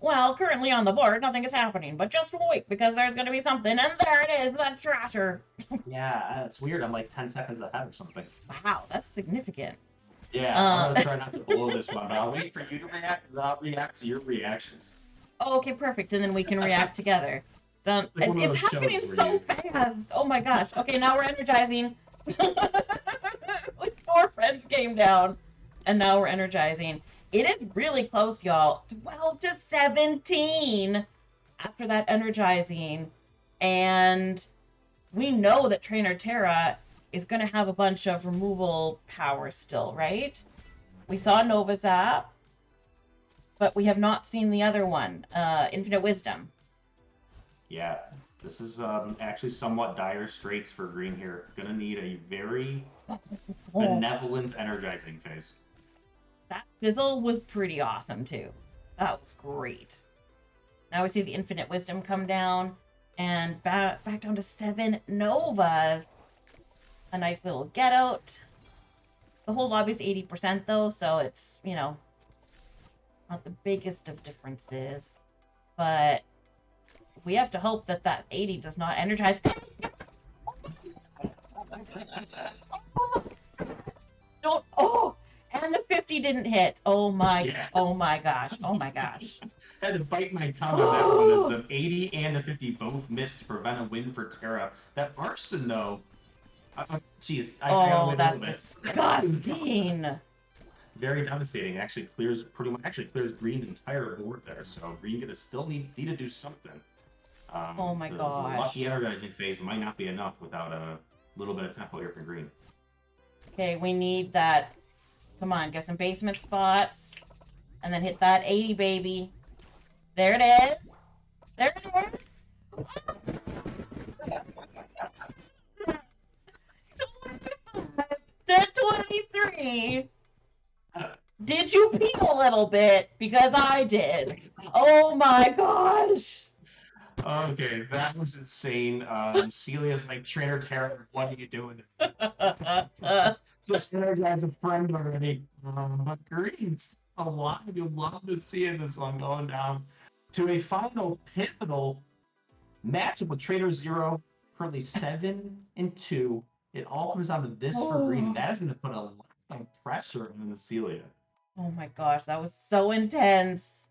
Well, currently on the board, nothing is happening, but just wait because there's going to be something, and there it is, that trasher. Yeah, it's weird. I'm like 10 seconds ahead or something. Wow, that's significant. Yeah, I'm gonna try not to blow this one, but I'll wait for you to react, and I'll react to your reactions. Oh, okay, perfect, and then we can react together. So, it's happening so fast. Oh my gosh. Okay, now we're energizing. Like 4 friends came down, and now we're energizing. It is really close, y'all. 12-17 after that energizing. And we know that Trainer Terra is going to have a bunch of removal power still, right? We saw Nova's app, but we have not seen the other one, Infinite Wisdom. Yeah, this is actually somewhat dire straits for Green here. Gonna need a very benevolent energizing phase. That fizzle was pretty awesome too. That was great. Now we see the Infinite Wisdom come down and back down to 7 Novas. A nice little get out. The whole lobby's 80% though, so it's, you know, not the biggest of differences. But we have to hope that that 80 does not energize. Don't. Oh, and the 50 didn't hit. Oh my. Yeah. Oh my gosh. Oh my gosh. I had to bite my tongue on that one as the 80 and the 50 both missed to prevent a win for Terra. That arson though. Jeez. Oh, that's disgusting. Very devastating. Actually clears Green's entire board there. So Green gonna still need to do something. Oh my gosh. The lucky energizing phase might not be enough without a little bit of tempo here from Green. Okay, we need that. Come on, get some basement spots. And then hit that 80, baby. There it is. There it is. 23. Did you pee a little bit? Because I did. Oh my gosh. Okay, that was insane. Celia's like, Trainer Terra, what are you doing? Just energize a friend already. Green's alive. You'll love to see this one going down to a final pivotal matchup with Trainer Zero, currently 7-2. It all comes down to this for Green. That is going to put a lot of pressure on Celia. Oh my gosh, that was so intense.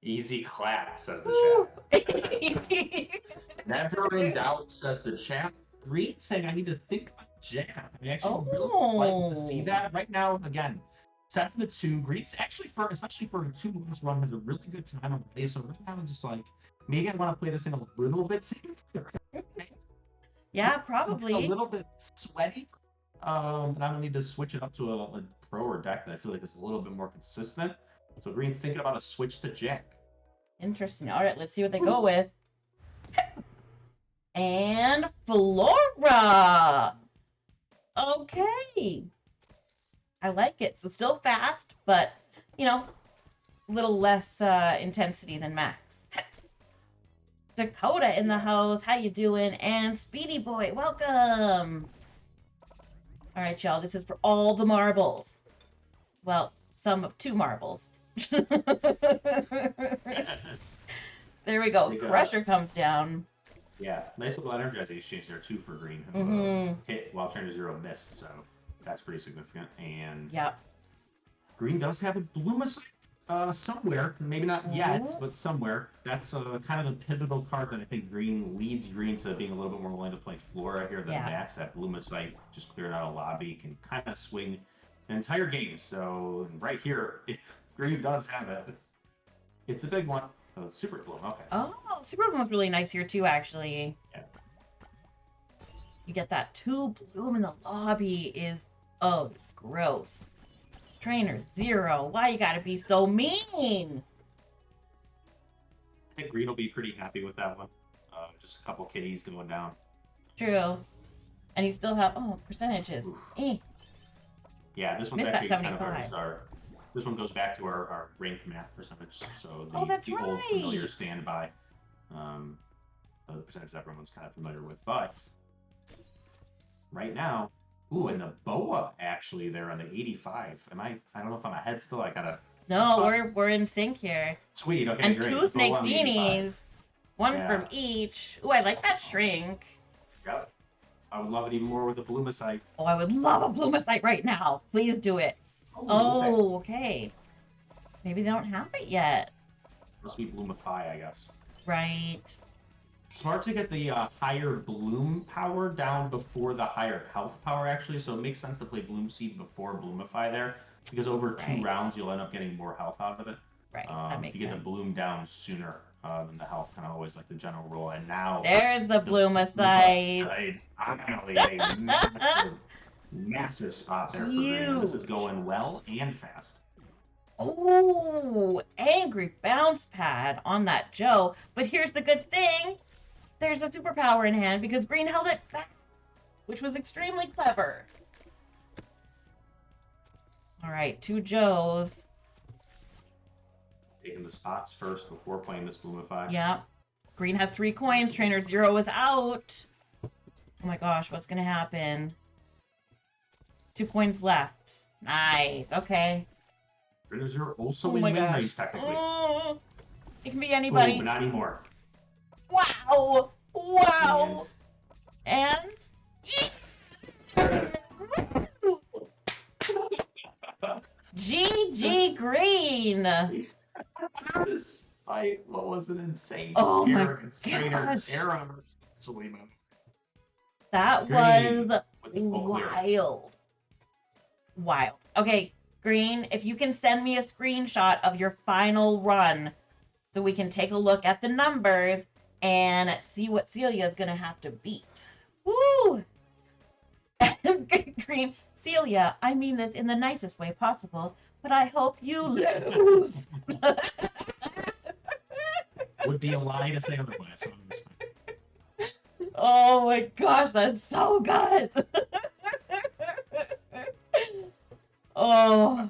Easy clap, says the Woo. chat. Never in doubt, says the chat. Green saying I need to think about jab. I actually really like to see that. Right now, again, 7-2. Green's actually especially for a 2-loss run has a really good time on play. So right now I'm just like, maybe I want to play this in a little bit safer. Yeah, A probably. little bit sweaty. And I'm gonna need to switch it up to a pro or deck that I feel like is a little bit more consistent. So Green thinking about a switch to Jack. Interesting. All right, let's see what they go with. And Flora. Okay. I like it. So still fast, but, you know, a little less intensity than Max. Dakota in the house. How you doing? And Speedy Boy, welcome. All right, y'all. This is for all the marbles. Well, some of 2 marbles. There we go. Crusher comes down. Yeah, nice little energizing exchange there too for Green. Hit while trying to 0 missed, so that's pretty significant. And yeah, Green does have a Bloomisite somewhere, maybe not yet, but somewhere. That's kind of a pivotal card that I think Green leads Green to being a little bit more willing to play Flora here than Max. That Bloomisite just clearing out a lobby can kind of swing an entire game. So right here, if Green does have it, it's a big one. Oh, Super Bloom, okay. Oh, Super Bloom's really nice here too, actually. Yeah. You get that 2 Bloom in the lobby is, oh, gross. Trainer 0, why you gotta be so mean? I think Green will be pretty happy with that one. Just a couple kitties going down. True. And you still have, percentages. Yeah, this one's actually kind of this one goes back to our ranked math percentage. So the old familiar standby. The percentage everyone's kind of familiar with. But right now, and the BOA actually there on the 85. I don't know if I'm ahead still. I gotta. No, we're in sync here. Sweet, okay, and great. 2 Snake Deanies, 1 from each. Ooh, I like that shrink. Yep. I would love it even more with a Bloomisite. Oh, I would love a Bloomisite right now. Please do it. Okay. Maybe they don't have it yet. Must be Bloomify, I guess. Right. Smart to get the higher Bloom power down before the higher health power, actually. So it makes sense to play Bloom Seed before Bloomify there, because over 2 rounds you'll end up getting more health out of it. Right. That makes sense. You get the Bloom down sooner than the health, kind of always like the general rule. And now there's the Bloomisite. Finally, a massive spot there for Green. This is going well and fast. Oh, angry bounce pad on that Joe. But here's the good thing. There's a superpower in hand because Green held it back, which was extremely clever. All right, 2 Joes. Taking the spots first before playing this Bloomify. Yeah. Green has 3 coins. Trainer 0 is out. Oh my gosh, what's going to happen? 2 coins left. Nice. Okay. Trainer 0 also in win range, technically. It can be anybody. But not anymore. Wow. Wow. And... GG Green. This fight was an insane experience. Trainer era, especially, man. That was wild. Wild. Okay, Green, if you can send me a screenshot of your final run so we can take a look at the numbers and see what Celia is going to have to beat. Woo! Green, Celia, I mean this in the nicest way possible, but I hope you lose. Would be a lie to say otherwise. Oh my gosh, that's so good. Oh.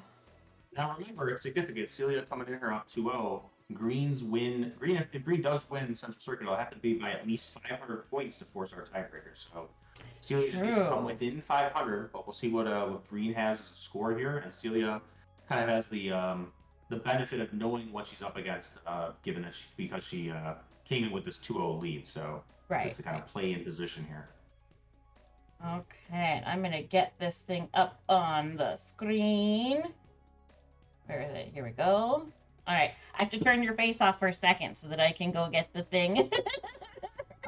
Now remember, it's significant. Celia coming in here up 2-0. Green's win. If Green does win Central Circuit, it'll have to be by at least 500 points to force our tiebreaker. So Celia just needs to come within 500, but we'll see what Green has as a score here. And Celia kind of has the benefit of knowing what she's up against, given that because she came in with this 2-0 lead. So just to kind of play in position here. Okay, I'm gonna get this thing up on the screen. Where is it? Here we go. All right, I have to turn your face off for a second so that I can go get the thing.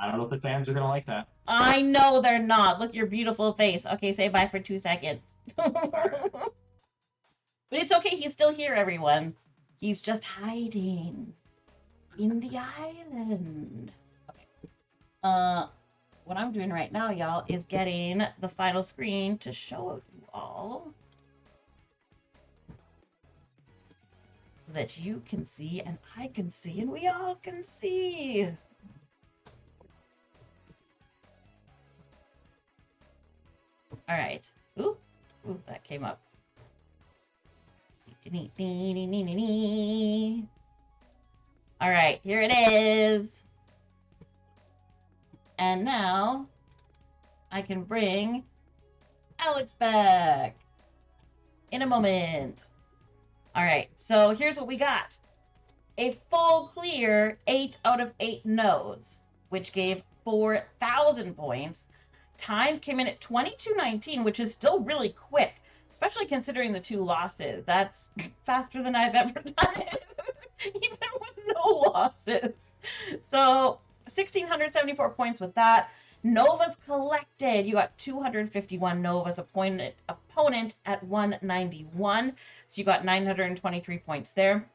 I don't know if the fans are gonna like that. I know they're not. Look at your beautiful face. Okay, say bye for 2 seconds. Alright. But it's okay, he's still here, everyone. He's just hiding in the island. Okay. What I'm doing right now, y'all, is getting the final screen to show you all. So that you can see, and I can see, and we all can see. All right. Ooh, that came up. All right, here it is. And now I can bring Alex back in a moment. All right, so here's what we got. A full clear 8 out of 8 nodes, which gave 4,000 points. Time came in at 22:19, which is still really quick, especially considering the 2 losses. That's faster than I've ever done it, even with no losses. So 1,674 points with that. Novas collected. You got 251 Novas. Opponent at 191. So you got 923 points there.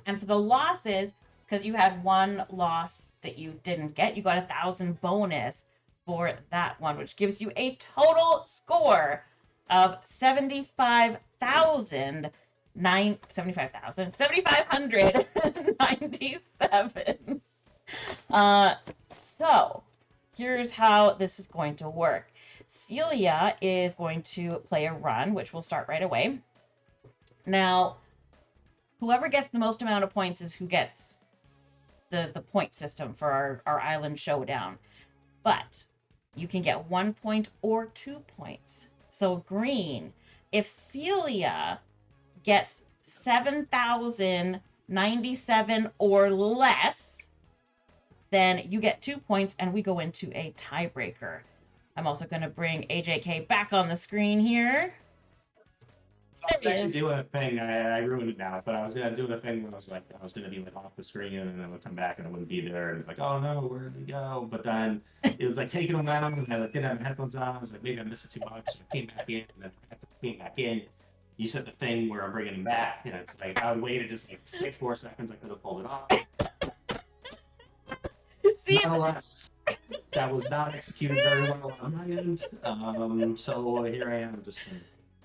And for the losses, because you had 1 loss that you didn't get, you got 1,000 bonus for that one, which gives you a total score of 7,597. So here's how this is going to work. Celia is going to play a run, which will start right away. Now, whoever gets the most amount of points is who gets the point system for our island showdown. But you can get 1 point or 2 points. So Green, if Celia gets 7,097 or less, then you get 2 points and we go into a tiebreaker. I'm also going to bring AJK back on the screen here. So I was actually doing a thing. I ruined it now, but I was gonna do a thing where I was gonna be like off the screen, and then I would come back and I wouldn't be there, and like, oh no, where did he go? But then it was like taking him down, and I didn't have headphones on. I was like, maybe I missed it too much. So I came back in, and then after I came back in, you said the thing where I'm bringing him back, and it's like I would wait just like 6 more seconds. I could have pulled it off. See, nonetheless, that was not executed very well on my end. So here I am, just in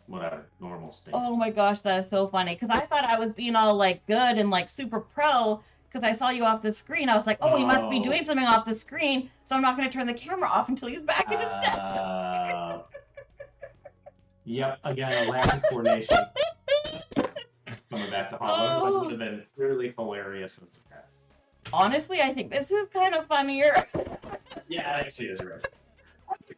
whatever normal state. Oh my gosh, that is so funny. Because I thought I was being all like good and like super pro. Because I saw you off the screen, I was like, oh, he must be doing something off the screen. So I'm not going to turn the camera off until he's back in his desk. Yep, again, a lack of coordination. Coming back to Hollow, otherwise would have been clearly hilarious. It's okay. Honestly, I think this is kind of funnier. Yeah, it actually is right.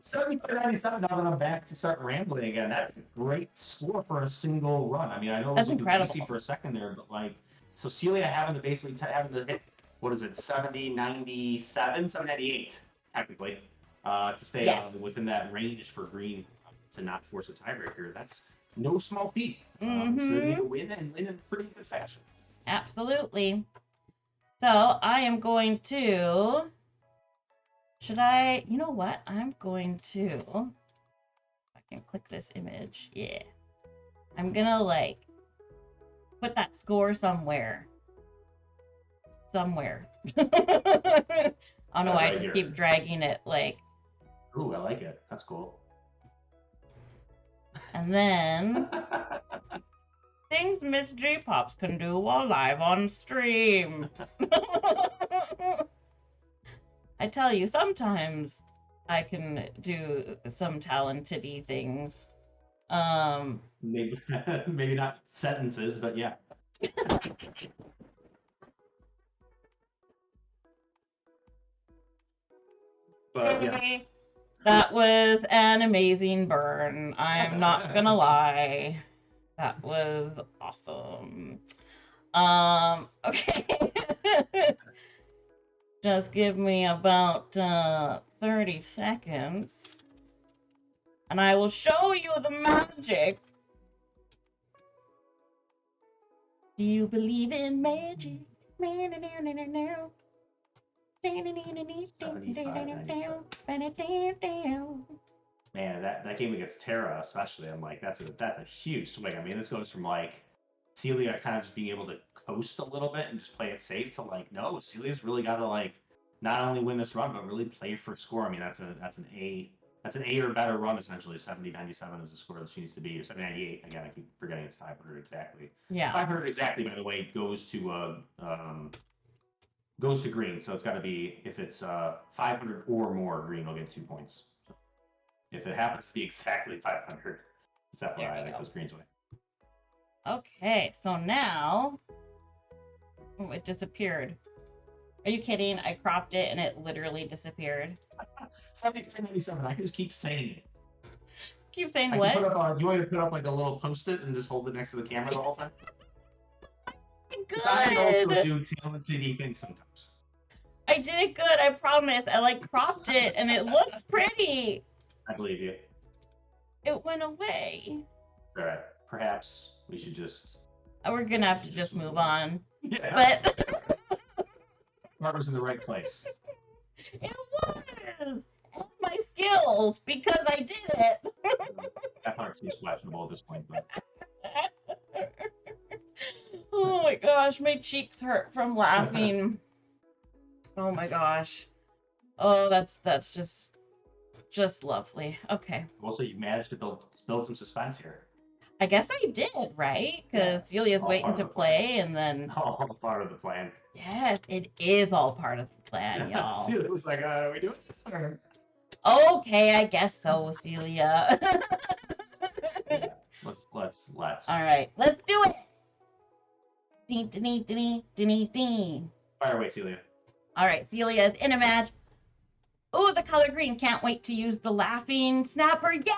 75-97 now that I'm back to start rambling again. That's a great score for a single run. I mean, I know it was incredible. Easy for a second there, but like, so Celia having to basically having to hit, what is it, 70, 97, 798, technically, to stay within that range for Green to not force a tiebreaker. That's no small feat. So they need to win and win in pretty good fashion. Absolutely. So I am going to. Should I, you know what? I'm going to, I can click this image. Yeah. I'm gonna like put that score somewhere. I don't know why I just keep dragging it like. Ooh, I like it. That's cool. And then things MissGPops can do while live on stream. I tell you, sometimes I can do some talented-y things. Maybe not sentences, but yeah. But yes. That was an amazing burn. I'm not gonna lie. That was awesome. Okay. Just give me about 30 seconds and I will show you the magic. Do you believe in magic? 75-97. Man, that game against Terra, especially, I'm like, that's a huge swing. I mean, this goes from like Celia kind of just being able to coast a little bit and just play it safe to like, no, Celia's really got to like not only win this run but really play for score. I mean, that's an A or better run essentially. 70-97 is the score that she needs to be, or 70-98. Again, I keep forgetting it's 500 exactly. Yeah. 500 exactly, by the way, goes to Green. So it's got to be, if it's 500 or more, Green will get 2 points. If it happens to be exactly 500, it's FYI, that goes Green's way. Okay, so now, oh, it disappeared. Are you kidding? I cropped it and it literally disappeared. 73-97. I just keep saying it. Keep saying what? Do you want me to put up like a little post-it and just hold it next to the camera the whole time? Good. I can also do talented things sometimes. I did it good, I promise. I like cropped it and it looks pretty. I believe you. It went away. All right. Perhaps we should just... We're gonna have to just move on. Yeah. But... Barbara's in the right place. It was! And my skills, because I did it! That part seems questionable at this point, but... Oh my gosh, my cheeks hurt from laughing. Oh my gosh. Oh, that's just lovely. Okay. Also, you managed to build some suspense here. I guess I did, right? Because Celia's waiting to play, and then... All part of the plan. Yes, it is all part of the plan, y'all. Celia was like, are we doing this? Okay, I guess so, Celia. Yeah, let's. All right, let's do it. Ding, ding, ding, ding, ding. Fire away, Celia. All right, Celia is in a match. Oh, the color green. Can't wait to use the laughing snapper. Yes,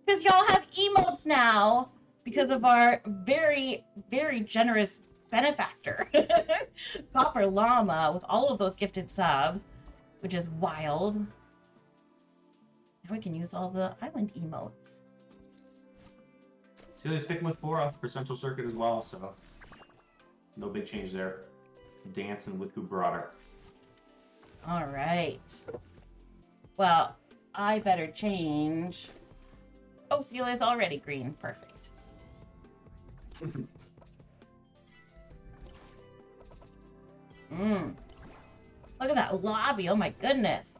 because y'all have emotes now because of our very, very generous benefactor, Copper Llama, with all of those gifted subs, which is wild. Now we can use all the island emotes. Celia's sticking with 4 for Central Circuit as well, so no big change there. Dancing with who brought her. All right. Well, I better change. Oh, Celia's already green. Perfect. Look at that lobby. Oh my goodness.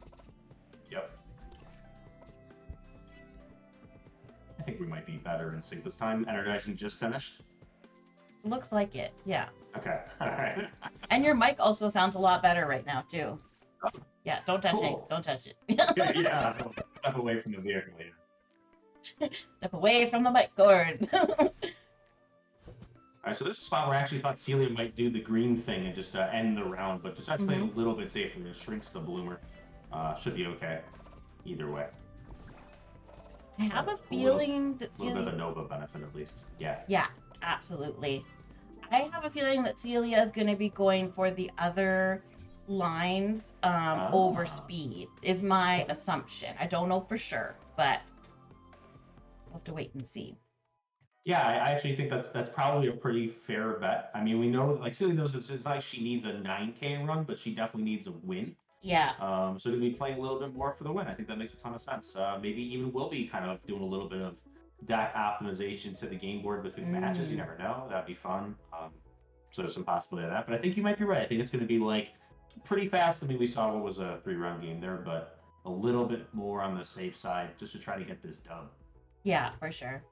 Yep. I think we might be better in sync this time. Energizing just finished. Looks like it. Yeah. Okay. All right. And your mic also sounds a lot better right now too. Oh, yeah. Don't touch cool. it. Don't touch it. Yeah. Step away from the vehicle. Yeah. Step away from the mic cord. All right, so there's a spot where I actually thought Celia might do the green thing and just end the round, but just play a little bit safer. It shrinks the bloomer. Should be okay either way. I have a feeling that Celia... A little bit of a Nova benefit at least. Yeah. Yeah, absolutely. I have a feeling that Celia is going to be going for the other lines over speed, is my assumption. I don't know for sure, but we'll have to wait and see. Yeah, I actually think that's probably a pretty fair bet. I mean, we know, like, Celia knows it's like she needs a 9K run, but she definitely needs a win. Yeah. So to be playing a little bit more for the win, I think that makes a ton of sense. Maybe even we'll be kind of doing a little bit of deck optimization to the game board between matches. You never know. That'd be fun. So there's some possibility of that. But I think you might be right. I think it's going to be like pretty fast. I mean, we saw what was a 3-round game there, but a little bit more on the safe side just to try to get this done. Yeah, for sure.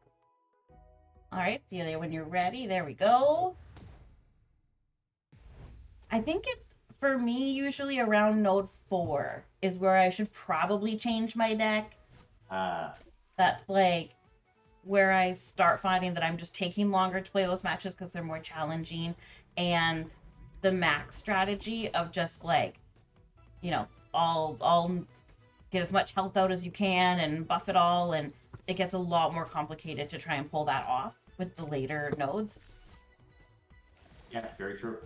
All right, Celia, when you're ready, there we go. I think it's, for me, usually around node 4 is where I should probably change my deck. That's like where I start finding that I'm just taking longer to play those matches because they're more challenging. And the max strategy of just like, you know, I'll get as much health out as you can and buff it all, and it gets a lot more complicated to try and pull that off with the later nodes. Yeah, very true.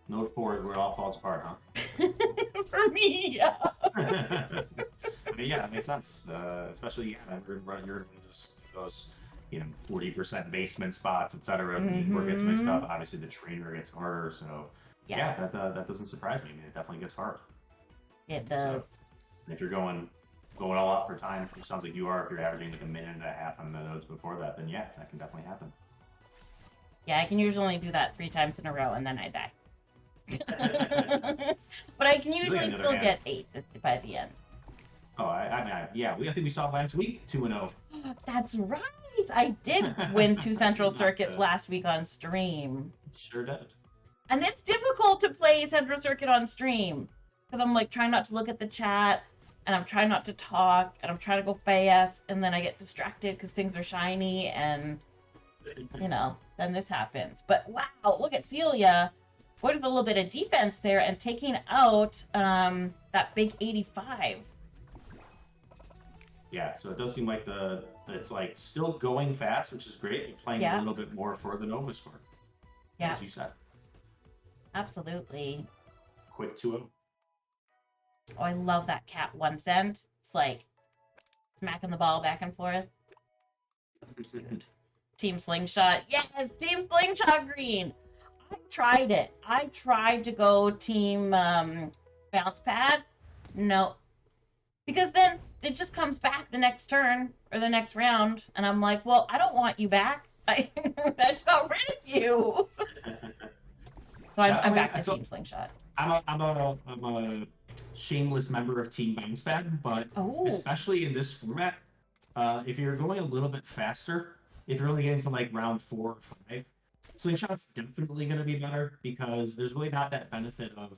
Node 4 is where it all falls apart, huh? For me, yeah. Yeah, that makes sense. Especially you're just those 40% basement spots, etc. Where it gets mixed up. Obviously, the trainer gets harder. So yeah, that doesn't surprise me. I mean, it definitely gets hard. It does. So if you're going all out for time, which sounds like you are, if you're averaging like a minute and a half on the nodes before that, then yeah, that can definitely happen. Yeah, I can usually only do that 3 times in a row, and then I die. But I can usually still get 8 by the end. Oh, I think we saw last week 2-0. That's right. I did win 2 Central Circuits last week on stream. Sure did. And it's difficult to play Central Circuit on stream because I'm like trying not to look at the chat, and I'm trying not to talk, and I'm trying to go fast, and then I get distracted because things are shiny, and then this happens. But wow, look at Celia with a little bit of defense there and taking out that big 85. Yeah, so it does seem like it's like still going fast, which is great. You're playing a little bit more for the Nova score. Yeah. As you said. Absolutely. Quick 2-0. Oh, I love that cat 1 cent. It's like smacking the ball back and forth. Team Slingshot. Yes, Team Slingshot Green. I tried it. I tried to go Team Bounce Pad. No. Because then it just comes back the next turn or the next round, and I'm like, well, I don't want you back. I just got rid of you. So I'm back to Team Slingshot. I'm a shameless member of Team Bounce Pad, but especially in this format, if you're going a little bit faster, if you're only getting to like round 4 or 5, Slingshot's definitely going to be better because there's really not that benefit of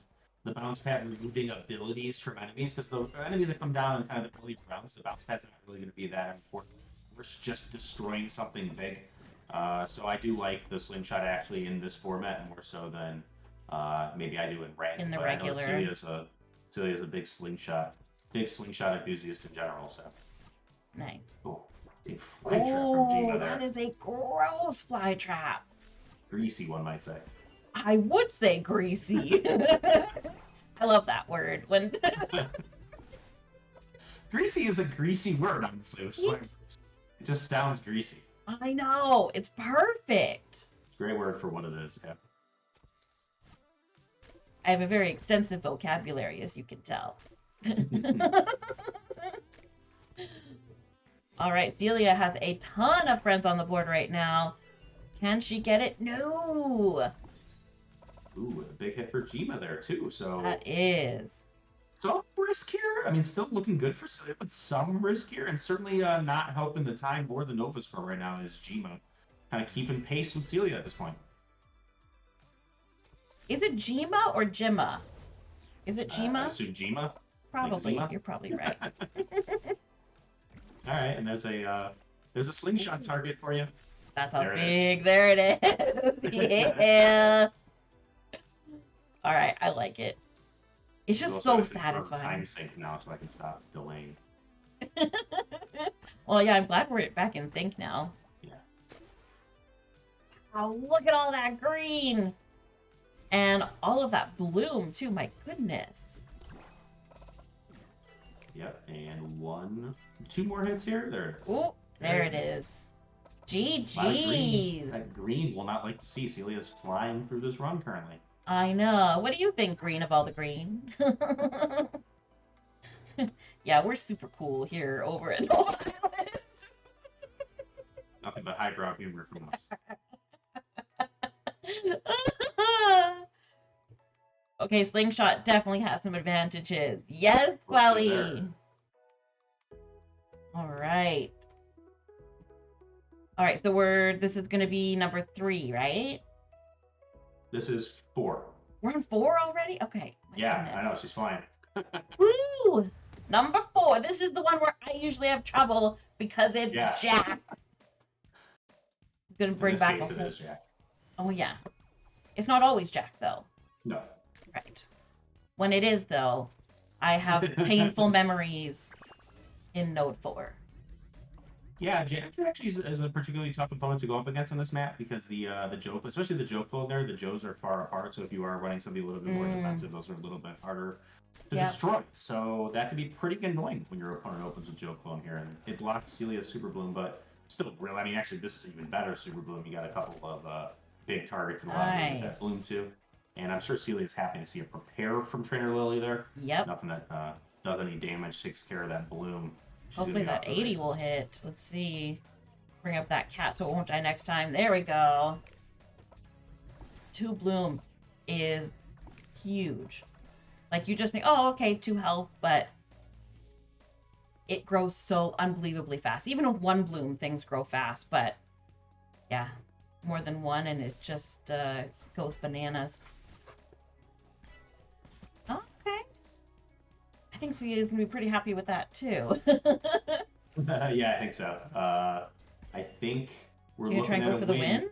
the bounce pad removing abilities from enemies, because the enemies that come down in kind of the early rounds, the bounce pad's not really going to be that important. We're just destroying something big. So I do like the Slingshot actually in this format more so than maybe I do in ranked. In the but regular. I know Celia's a big slingshot enthusiast in general. So nice. Oh, big fly trap from Gina there. That is a gross fly trap. Greasy, one might say. I would say greasy. I love that word. When greasy is a greasy word, honestly. It just sounds greasy. I know. It's perfect. It's a great word for what it is, yeah. I have a very extensive vocabulary, as you can tell. All right, Celia has a ton of friends on the board right now. Can she get it? No. Ooh, a big hit for Jima there, too. So that is. Some risk here. I mean, still looking good for Celia, but some risk here. And certainly not helping the time or the Nova score right now is Jima. Kind of keeping pace with Celia at this point. Is it Jima or Jima? Is it Jima? I assume Jima. Probably. Like You're probably right. All right, and there's a slingshot target for you. That's how big. There it is. Yeah. All right, I like it. It's just so satisfying. Time sync now, so I can stop delaying. Well, yeah, I'm glad we're back in sync now. Yeah. Oh, look at all that green. And all of that bloom, too. My goodness. Yep, and 2 more hits here. There it is. Oh, there it is. GG's. That green will not like to see. Celia's flying through this run currently. I know. What do you think, Green, of all the green? Yeah, we're super cool here over at Nova Island. Nothing but highbrow humor from us. Okay, Slingshot definitely has some advantages. Yes, Quelly. All right. All right, so this is going to be number 3, right? This is 4. We're on 4 already? Okay. Yeah, goodness. I know, she's flying. Woo! Number 4. This is the one where I usually have trouble because it's Jack. It's going to bring back it is Jack. Oh, yeah. It's not always Jack, though. No. Right. When it is, though, I have painful memories in Node 4. Yeah, Jack actually is a particularly tough opponent to go up against on this map because the Joe, especially the Joe clone there, the Joes are far apart. So if you are running something a little bit more defensive, those are a little bit harder to Yep. destroy. So that can be pretty annoying when your opponent opens a Joe clone here, and it blocks Celia's Super Bloom, but still real. I mean, actually, this is even better Super Bloom. You got a couple of big targets and a lot of room with that Bloom too. And I'm sure Celia's happy to see a prepare from Trainer Lily there. Yep. Nothing that does any damage, takes care of that Bloom. Hopefully that 80 will hit. Let's see. Bring up that cat so it won't die next time. There we go. 2 Bloom is huge. Like, you just think, oh, okay, 2 health, but it grows so unbelievably fast. Even with 1 Bloom, things grow fast, but yeah, more than 1 and it just goes bananas. Okay. I think Celia is going to be pretty happy with that, too. Yeah, I think so. I think we're So you're looking trying to go for the win?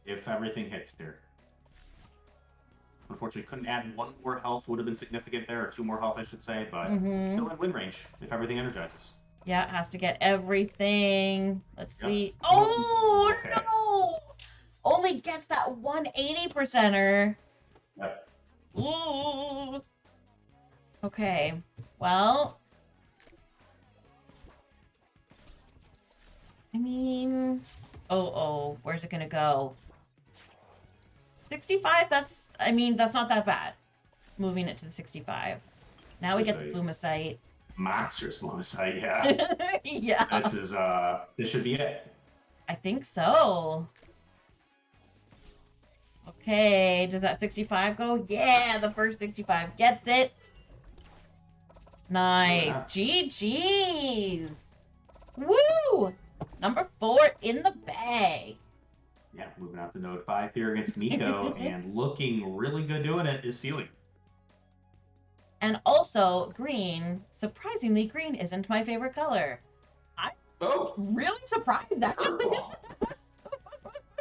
If everything hits here. Unfortunately, couldn't add 1 more health, would have been significant there, or 2 more health, I should say, but still in win range if everything energizes. Yeah, it has to get everything. Let's see. Oh, okay. no! Only gets that 180%er. Yep. Ooh. Okay, well, I mean, where's it gonna go? 65, that's not that bad. Moving it to the 65. Now we get the Blumicite. Monstrous Blumicite, yeah. Yeah. This should be it. I think so. Okay, does that 65 go? Yeah, the first 65 gets it. Nice. Yeah. GG's. Woo! Number 4 in the bag. Yeah, moving on to node 5 here against Miko, and looking really good doing it is Celia. And also, green. Surprisingly, green isn't my favorite color. I'm really surprised, actually.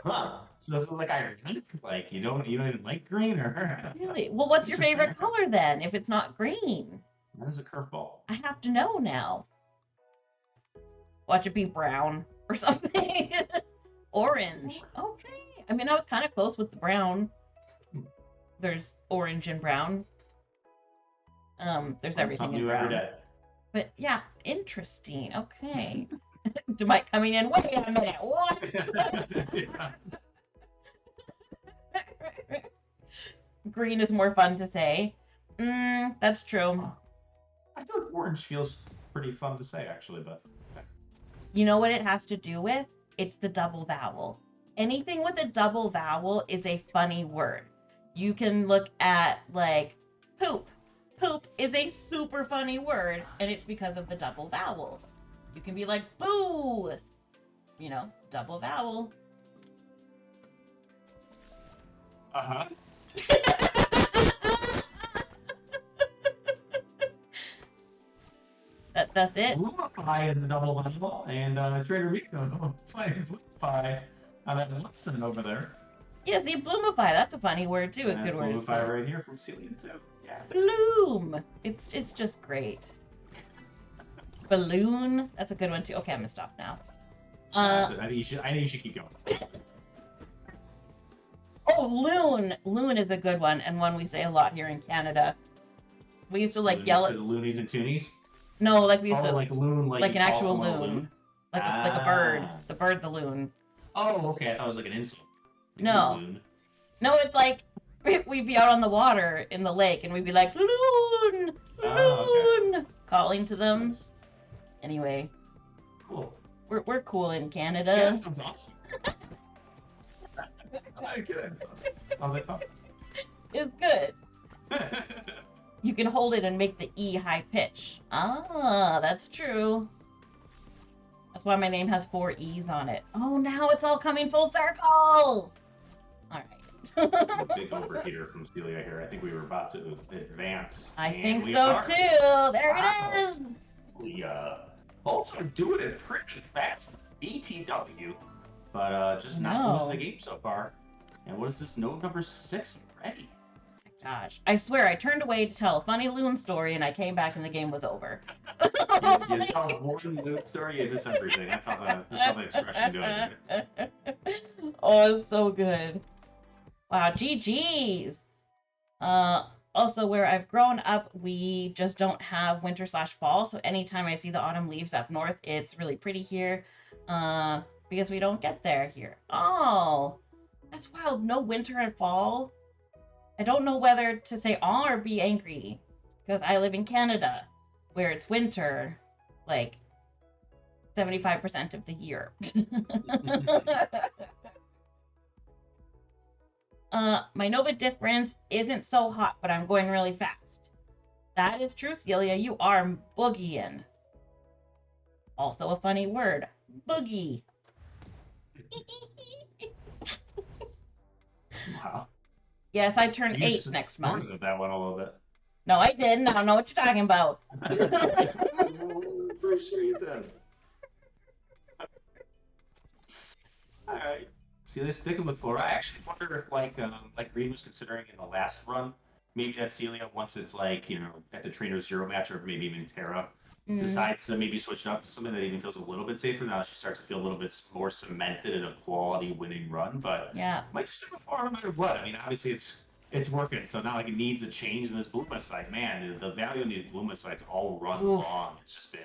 Huh. So this is like ironic. Like you don't even like green, or really? Well, what's your favorite color then? If it's not green, that is a curveball. I have to know now. Watch it be brown or something. Orange. Okay. I mean, I was kind of close with the brown. There's orange and brown. There's everything in brown. Every day. But yeah, interesting. Okay. Mike coming in. Wait a minute. What? Green is more fun to say. That's true. I feel like orange feels pretty fun to say, actually, but... You know what it has to do with? It's the double vowel. Anything with a double vowel is a funny word. You can look at, like, poop. Poop is a super funny word, and it's because of the double vowel. You can be like, boo! You know, double vowel. Uh-huh. That's it. Blumify is a double vowel, and Trader Miko playing Blumify on that Watson over there. Yeah, see, Bloomify, that's a funny word too. And a good word. Bloomify right here from Celia too. Yeah. Bloom. It's just great. Balloon. That's a good one too. Okay, I'm gonna stop now. I think you should keep going. Oh, loon. Loon is a good one, and one we say a lot here in Canada. We used to yell at loonies and toonies. No, like we used to like loon, like an actual loon. Like a bird. The bird, the loon. Oh, okay. I thought it was like an insult. Like no. Loon. No, it's like we'd be out on the water in the lake, and we'd be like loon, loon, okay. Calling to them. Nice. Anyway. Cool. We're cool in Canada. Yeah, that sounds awesome. I like it. Sounds like fun. It's good. You can hold it and make the E high pitch. Ah, that's true. That's why my name has 4 E's on it. Oh, now it's all coming full circle. All right. Big overheater from Celia here. I think we were about to advance. I think so too. There it is. We also doing it pretty fast. BTW, but just not losing the game so far. And what is this? Node number 6 already. Gosh, I swear I turned away to tell a funny loon story and I came back and the game was over. You tell one news story, you miss everything. That's how the expression goes, right? Oh, it's so good. Wow, GG's. Also, where I've grown up, we just don't have winter slash fall. So anytime I see the autumn leaves up north, it's really pretty here. Because we don't get there here. Oh, that's wild. No winter and fall. I don't know whether to say all or be angry because I live in Canada where it's winter like 75% of the year. My Nova difference isn't so hot, but I'm going really fast. That is true, Celia. You are boogieing. Also a funny word. Boogie. Wow. Yes, I turn You 8 next month. supported that one a little bit. No, I didn't. I don't know what you're talking about. For sure you did. All right. See, they're sticking with four. I actually wonder if, like Green was considering in the last run, maybe that Celia, once it's like, at the Trainer Zero match, or maybe even Terra, decides to maybe switch it up to something that even feels a little bit safer. Now she starts to feel a little bit more cemented in a quality winning run, but Yeah. might just stick with four no matter what. I mean, obviously it's working, so not like it needs a change in this Bluma site. Man, the value in these Bluma sites all run Oof. long. It's just been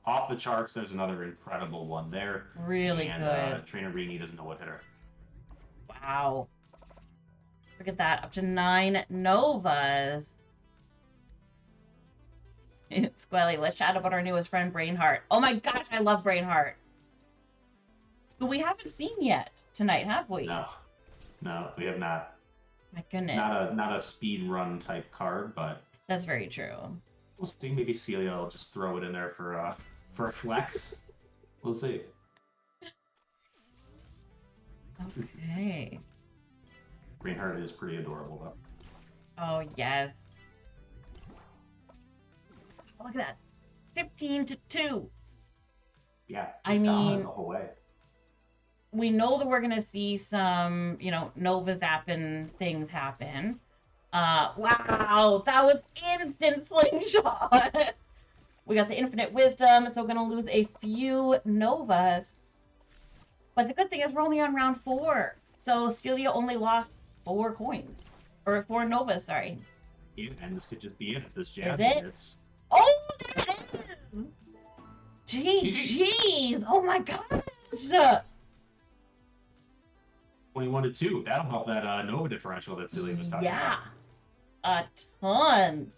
off the charts. There's another incredible one there. Really and, good. Trainer Rini doesn't know what hit her. Wow. Look at that. Up to 9 Novas. Squelly, let's chat about our newest friend, Brainheart. Oh my gosh, I love Brainheart. Who we haven't seen yet tonight, have we? No, we have not. My goodness. Not a speed run type card, but that's very true. We'll see. Maybe Celia will just throw it in there for a flex. We'll see. Okay. Greenheart is pretty adorable, though. Oh, yes. Oh, look at that. 15-2. Yeah. I mean, the whole way. We know that we're going to see some, Nova zapping things happen. Wow, that was instant slingshot. We got the infinite wisdom, so we're going to lose a few Novas. But the good thing is we're only on round 4. So Celia only lost 4 coins. Or 4 Novas, sorry. Yeah, and this could just be it. This jazz. Is it? Oh, there it is! GG's! Oh my gosh! 21-2. That'll help that Nova differential that Celia was talking about. Yeah. A ton.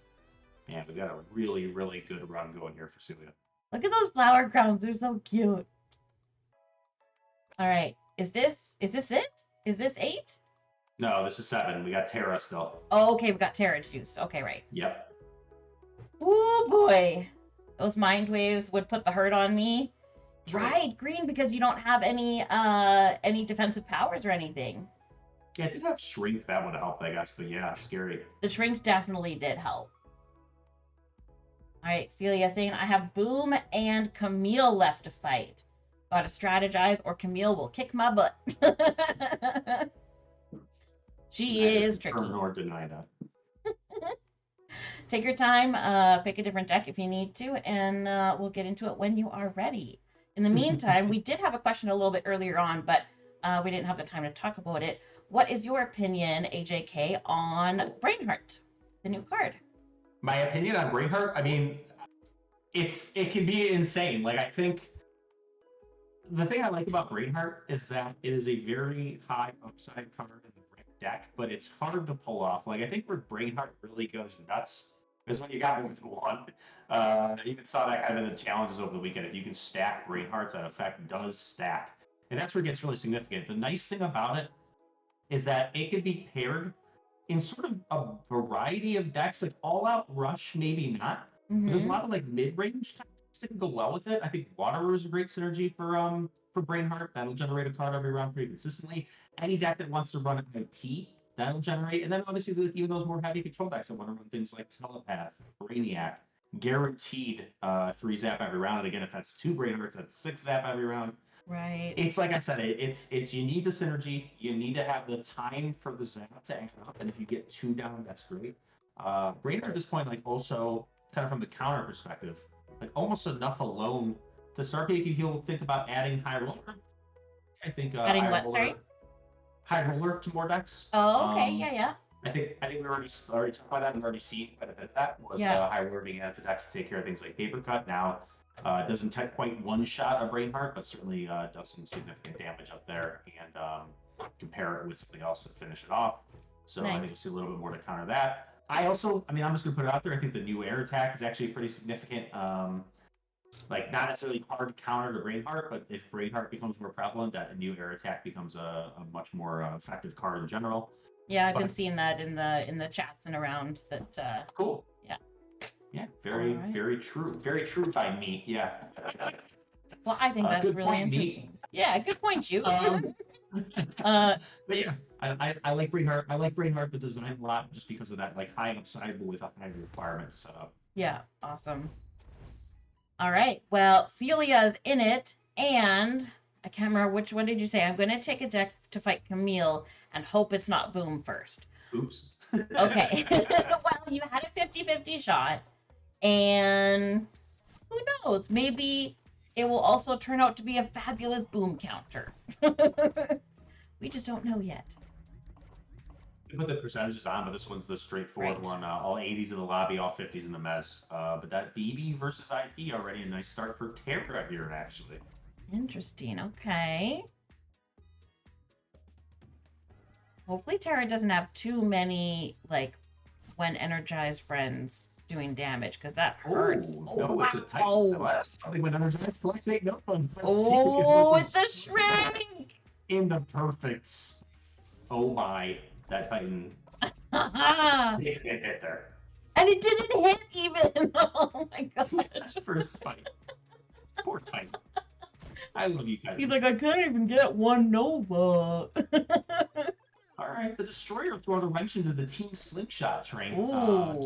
Man, we got a really, really good run going here for Celia. Look at those flower crowns. They're so cute. All right. Is this it? Is this 8? No, this is 7. We got Terra still. Oh, okay. We got Terra juice. Okay, right. Yep. Oh, boy. Those mind waves would put the hurt on me. Right, Green, because you don't have any defensive powers or anything. Yeah, it did have Shrink. That would have helped, I guess. But yeah, scary. The Shrink definitely did help. All right, Celia saying, I have Boom and Camille left to fight. Gotta strategize or Camille will kick my butt. She is tricky. Nor deny that. Take your time, pick a different deck if you need to, and we'll get into it when you are ready. In the meantime, we did have a question a little bit earlier on, but we didn't have the time to talk about it. What is your opinion, AJK, on Brainheart, the new card? My opinion on Brainheart? I mean, it can be insane. Like, I think the thing I like about Brainheart is that it is a very high upside card in the right deck, but it's hard to pull off. Like, I think where Brainheart really goes nuts is when you got more than one. You even saw that kind of in the challenges over the weekend. If you can stack Brainhearts, that effect does stack. And that's where it gets really significant. The nice thing about it is that it can be paired in sort of a variety of decks, like All Out Rush, maybe not. But there's a lot of like mid-range tactics that can go well with it. I think Waterer is a great synergy for Brainheart. That'll generate a card every round pretty consistently. Any deck that wants to run an IP, that'll generate. And then obviously even those more heavy control decks that want to run things like Telepath, Brainiac, guaranteed 3 zap every round. And again, if that's 2 Brainhearts, that's 6 zap every round. Right. It's like I said, it's you need the synergy. You need to have the time for the zap to act up. And if you get 2 down, that's great. Brainheart at this point, like also kind of from the counter perspective, like almost enough alone to start making people think about adding High Roller. I think Adding what, sorry? High Roller to more decks. Oh, okay, yeah. I think we already talked about that and already seen quite a bit of that was High Roller being added to decks to take care of things like Paper Cut. Now, it doesn't quite one shot a Brainheart, but certainly does some significant damage up there and compare it with something else to finish it off. So I think we'll see a little bit more to counter that. I'm just going to put it out there. I think the new air attack is actually pretty significant. Like not necessarily hard counter to Brainheart, but if Brainheart becomes more prevalent, that a new air attack becomes a much more effective card in general. Yeah, I've been seeing that in the chats and around that. Cool. Yeah. Yeah, very true. Very true by me. Yeah. Well, I think that's really interesting. Me. Yeah, good point, you. But yeah, I like Brainheart. I like Brainheart the design a lot just because of that like high upside with a high requirement setup. Yeah, awesome. All right, well, Celia's in it, and I can't remember which one did you say. I'm going to take a deck to fight Camille and hope it's not Boom first. Oops. Okay. Well, you had a 50-50 shot, and who knows? Maybe it will also turn out to be a fabulous Boom counter. We just don't know yet. We put the percentages on, but this one's the straightforward one. All 80s in the lobby, all 50s in the mess. But that BB versus IP already a nice start for Terra here, actually. Interesting. Okay. Hopefully Terra doesn't have too many, like, when energized friends doing damage, because that hurts. It's a tight. Something when energized collects 8 no funds. It's the shrink! In the perfect. Oh my. That Titan. It hit there. And it didn't hit even. Oh my gosh. First spike. Poor Titan. I love you, Titan. He's like, I can't even get one Nova. Alright, the Destroyer throwing a wrench into the Team Slingshot train.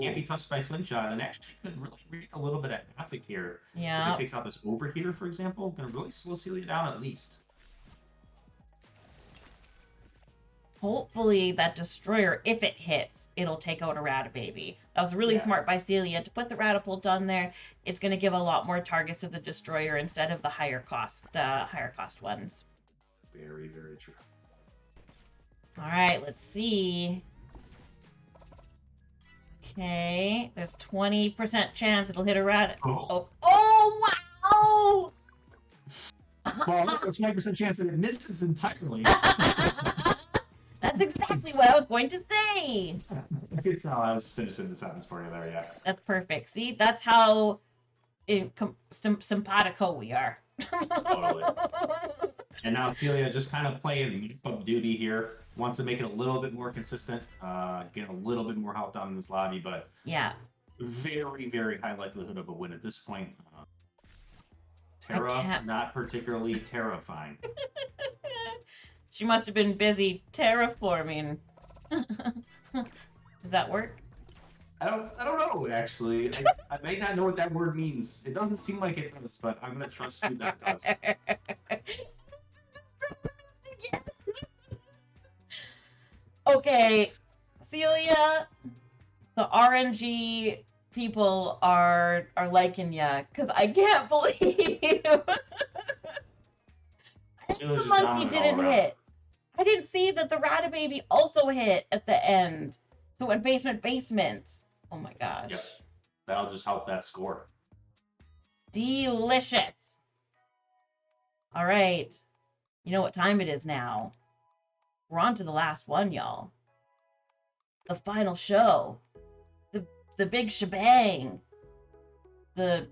Can't be touched by Slingshot, and actually could really wreak a little bit of havoc here. Yeah. If it takes out this Overheater, for example, gonna really slow Celia down at least. Hopefully that Destroyer, if it hits, it'll take out a Ratababy. That was really smart by Celia to put the Ratapult on there. It's going to give a lot more targets to the Destroyer instead of the higher cost ones. Very, very true. All right, let's see. Okay, there's 20% chance it'll hit a Rat. Oh wow! Well, there's a 20% chance that it misses entirely. That's exactly what I was going to say. It's how I was finishing the sentence for you there, yeah. That's perfect. See, that's how simpatico we are. Totally. And now Celia just kind of playing up duty here. Wants to make it a little bit more consistent, get a little bit more health down in this lobby, but yeah, very, very high likelihood of a win at this point. Terra, not particularly terrifying. She must have been busy terraforming. Does that work? I don't know, actually. I may not know what that word means. It doesn't seem like it does, but I'm going to trust you that it does. Okay, Celia, the RNG people are liking ya, because I can't believe the monkey didn't hit. I didn't see that the Ratababy also hit at the end. So it went basement. Oh my gosh. Yep. That'll just help that score. Delicious. All right. You know what time it is now. We're on to the last one, y'all. The final show. The big shebang. The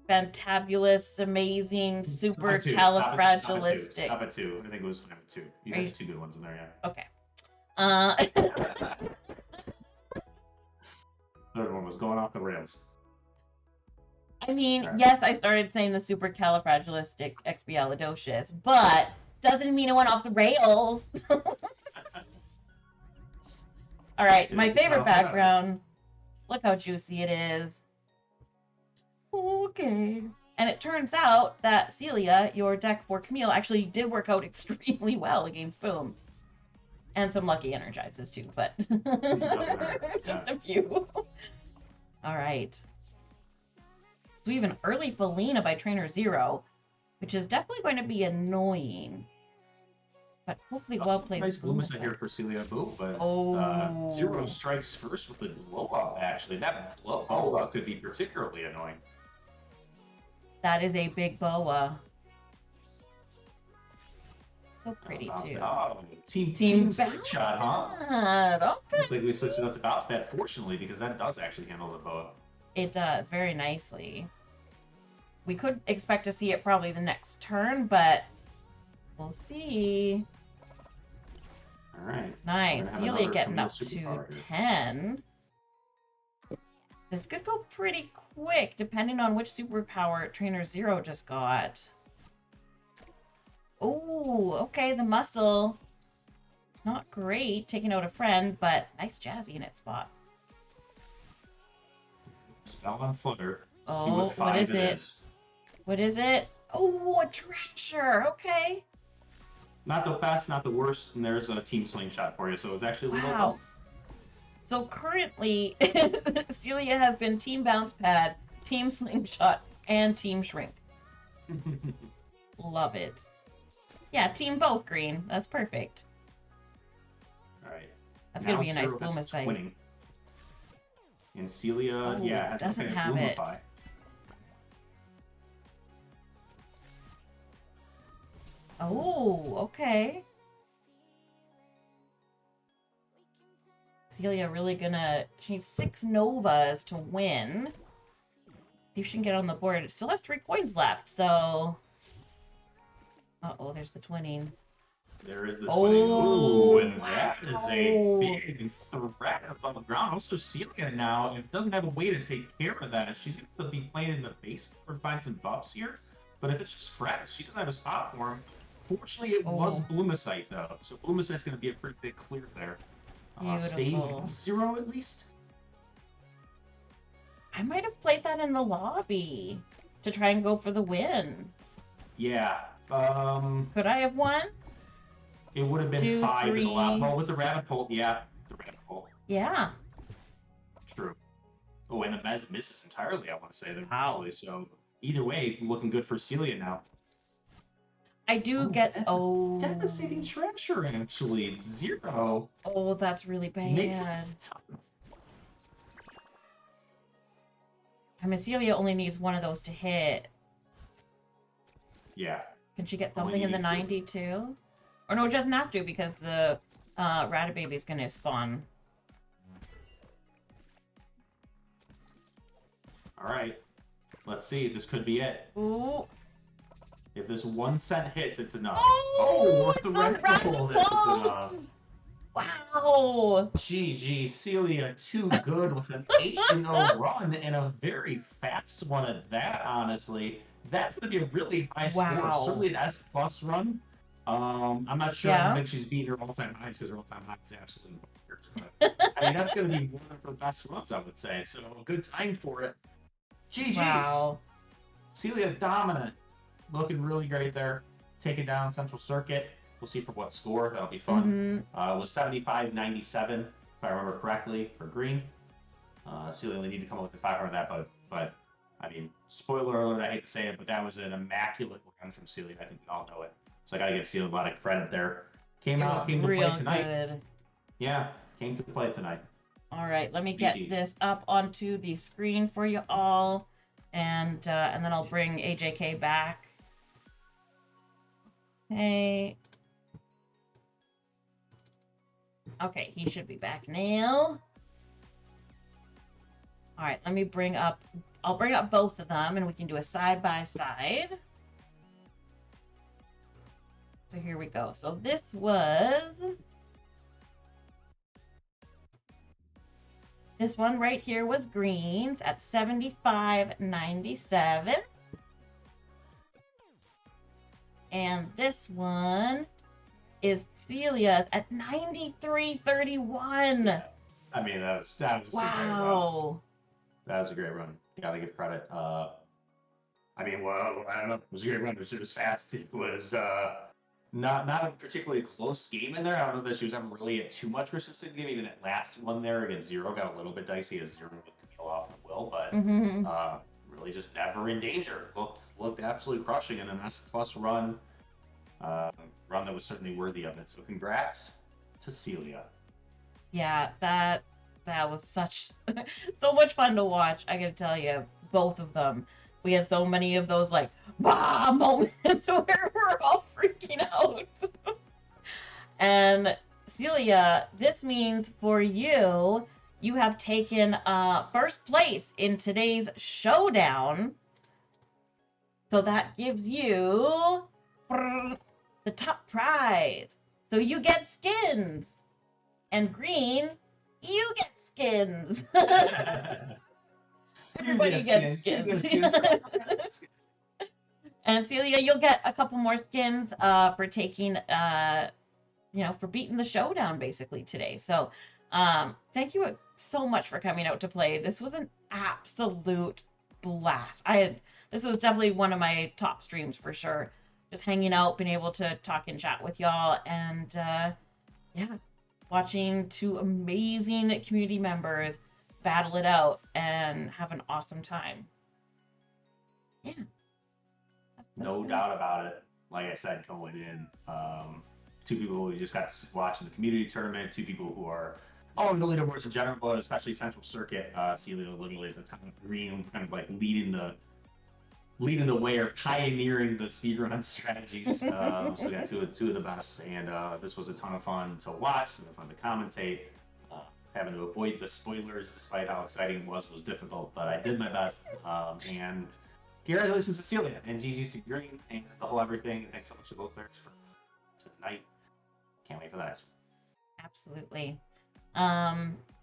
fantabulous, amazing, super califragilistic. Stop at 2. I think it was 2. You had 2 good ones in there, yeah. Okay. Third one was going off the rails. I mean, yes, I started saying the supercalifragilistic expialidocious, but doesn't mean it went off the rails. All right, my favorite background. Look how juicy it is. Okay. And it turns out that Celia, your deck for Camille, actually did work out extremely well against Boom. And some lucky energizes too, but just a few. All right. So we have an early Felina by Trainer Zero, which is definitely going to be annoying. But hopefully well placed. Nice Bloomist here for Celia Boo, but Zero strikes first with a blow up, actually. That blow up could be particularly annoying. That is a big boa. So pretty, too. Oh, team slingshot, huh? Okay. Looks like we switched it up to bounce pad, fortunately, because that does actually handle the boa. It does, very nicely. We could expect to see it probably the next turn, but we'll see. All right. Nice. Celia getting up to 10. This could go pretty quick, depending on which superpower Trainer Zero just got. Oh, okay, the muscle. Not great, taking out a friend, but nice jazzy in its spot. Spell on footer. Oh, what is it? What is it? Oh, a Trasher. Okay. Not the best, not the worst, and there's a team slingshot for you, so it's actually a little both. So currently, Celia has been team bounce pad, team slingshot, and team shrink. Love it. Yeah, team both, Green. That's perfect. All right. That's going to be a nice Bloomify. And Celia, yeah, doesn't have Bloomify. Oh, okay. Celia really gonna... She needs 6 Novas to win. See if she can get on the board. It still has 3 coins left, so... Uh-oh, there's the twinning. There is the twinning. Ooh, and that is a big threat above the ground. Also, Celia now, if it doesn't have a way to take care of that, she's going to be playing in the base or find some buffs here. But if it's just frets, she doesn't have a spot for him. Fortunately, it was Bloomicite, though. So Bloomicite's going to be a pretty big clear there. Stay 0 at least? I might have played that in the lobby to try and go for the win. Yeah. Could I have won? It would have been 2, 5 3. In the lobby. Well, with the Rabbit yeah. The Rabbit Yeah. True. Oh, and the Mez misses entirely, I want to say, there actually. So either way, looking good for Celia now. I do get devastating Treasure, actually. It's 0. Oh, that's really bad. I mean, Celia only needs one of those to hit. Yeah. Can she get something in the 90 too? Or no, it doesn't have to because the Ratababy is going to spawn. All right. Let's see. This could be it. Ooh. If this 1 cent hits, it's enough. Oh, what's the reticle? This is enough. Wow. GG, Celia, too good with an 8-0 run and a very fast one at that, honestly. That's going to be a really high score. Certainly an S+ run. I'm not sure I think she's beating her all-time highs because her all-time high is absolutely weird. But I mean, that's going to be one of her best runs, I would say. So good time for it. GG's. Wow. Celia dominant. Looking really great there. Taking down Central Circuit. We'll see for what score. That'll be fun. It was 75-97, if I remember correctly, for Green. Celia only need to come up with the 500 of that, but I mean, spoiler alert, I hate to say it, but that was an immaculate run from Celia. I think we all know it. So I got to give Celia a lot of credit there. Came to play tonight. Good. Yeah, came to play tonight. All right, let me get this up onto the screen for you all, and then I'll bring AJK back. Hey. Okay, he should be back now. All right, let me bring up... I'll bring up both of them, and we can do a side-by-side. So here we go. So this was... This one right here was Green's at 75.97. And this one is Celia's at 93.31. Yeah. I mean, that was a great run. That was a great run. Gotta give credit. I mean, well, I don't know. It was a great run. It was fast. It was not a particularly close game in there. I don't know that she was ever really at too much resistance in the game. Even that last one there against Zero got a little bit dicey as Zero with Camille off the will, but really just never in danger. Looked absolutely crushing in an S plus run. Run that was certainly worthy of it. So congrats to Celia. Yeah, that was so much fun to watch. I gotta tell you, both of them. We had so many of those like bah moments where we're all freaking out. And Celia, this means for you, you have taken first place in today's showdown. So that gives you the top prize. So you get skins. And Green, you get skins. Everybody gets skins. And Celia, you'll get a couple more skins for taking, for beating the showdown basically today. So thank you so much for coming out to play. This was an absolute blast. This was definitely one of my top streams for sure. Just hanging out, being able to talk and chat with y'all, and watching two amazing community members battle it out and have an awesome time. Yeah. No doubt about it. Like I said, going in, two people who just got to watch in the community tournament, two people who are all in the leaderboards in general, but especially Central Circuit. Celia literally at the top of Green, kind of like leading the way or pioneering the speedrun strategies. So we got two of the best, and this was a ton of fun to watch, and fun to commentate. Having to avoid the spoilers, despite how exciting it was difficult, but I did my best. And congratulations to Celia, and GG's to Green, and the whole everything. Thanks so much to both players for tonight. Can't wait for that. Absolutely.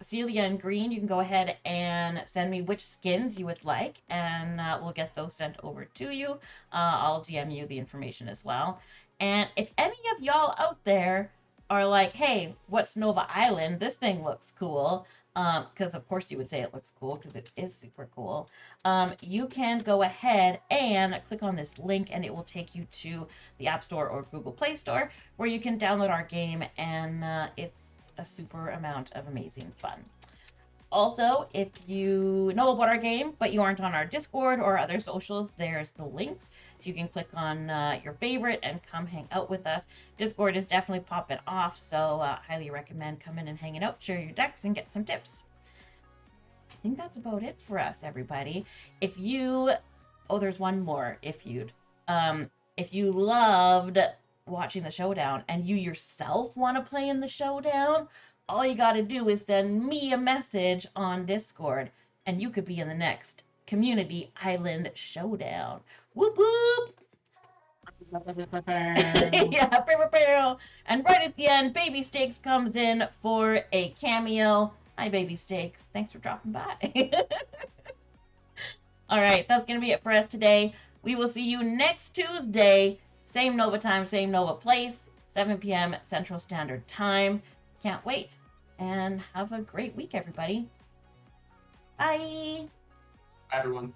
Celia and Green, you can go ahead and send me which skins you would like, and we'll get those sent over to you. I'll DM you the information as well. And if any of y'all out there are like, hey, what's Nova Island? This thing looks cool. Because of course you would say it looks cool, because it is super cool. You can go ahead and click on this link, and it will take you to the App Store or Google Play Store, where you can download our game, and it's a super amount of amazing fun. Also, if you know about our game, but you aren't on our Discord or other socials, there's the links. So you can click on your favorite and come hang out with us. Discord is definitely popping off, so highly recommend coming and hanging out, share your decks, and get some tips. I think that's about it for us, everybody. There's one more if you loved watching the showdown and you yourself want to play in the showdown, all you got to do is send me a message on Discord, and you could be in the next Community Island Showdown. Whoop whoop! Yeah, and right at the end, Baby Steaks comes in for a cameo. Hi, Baby Steaks. Thanks for dropping by. All right, that's going to be it for us today. We will see you next Tuesday. Same Nova time, same Nova place, 7 p.m. Central Standard Time. Can't wait. And have a great week, everybody. Bye. Bye, everyone.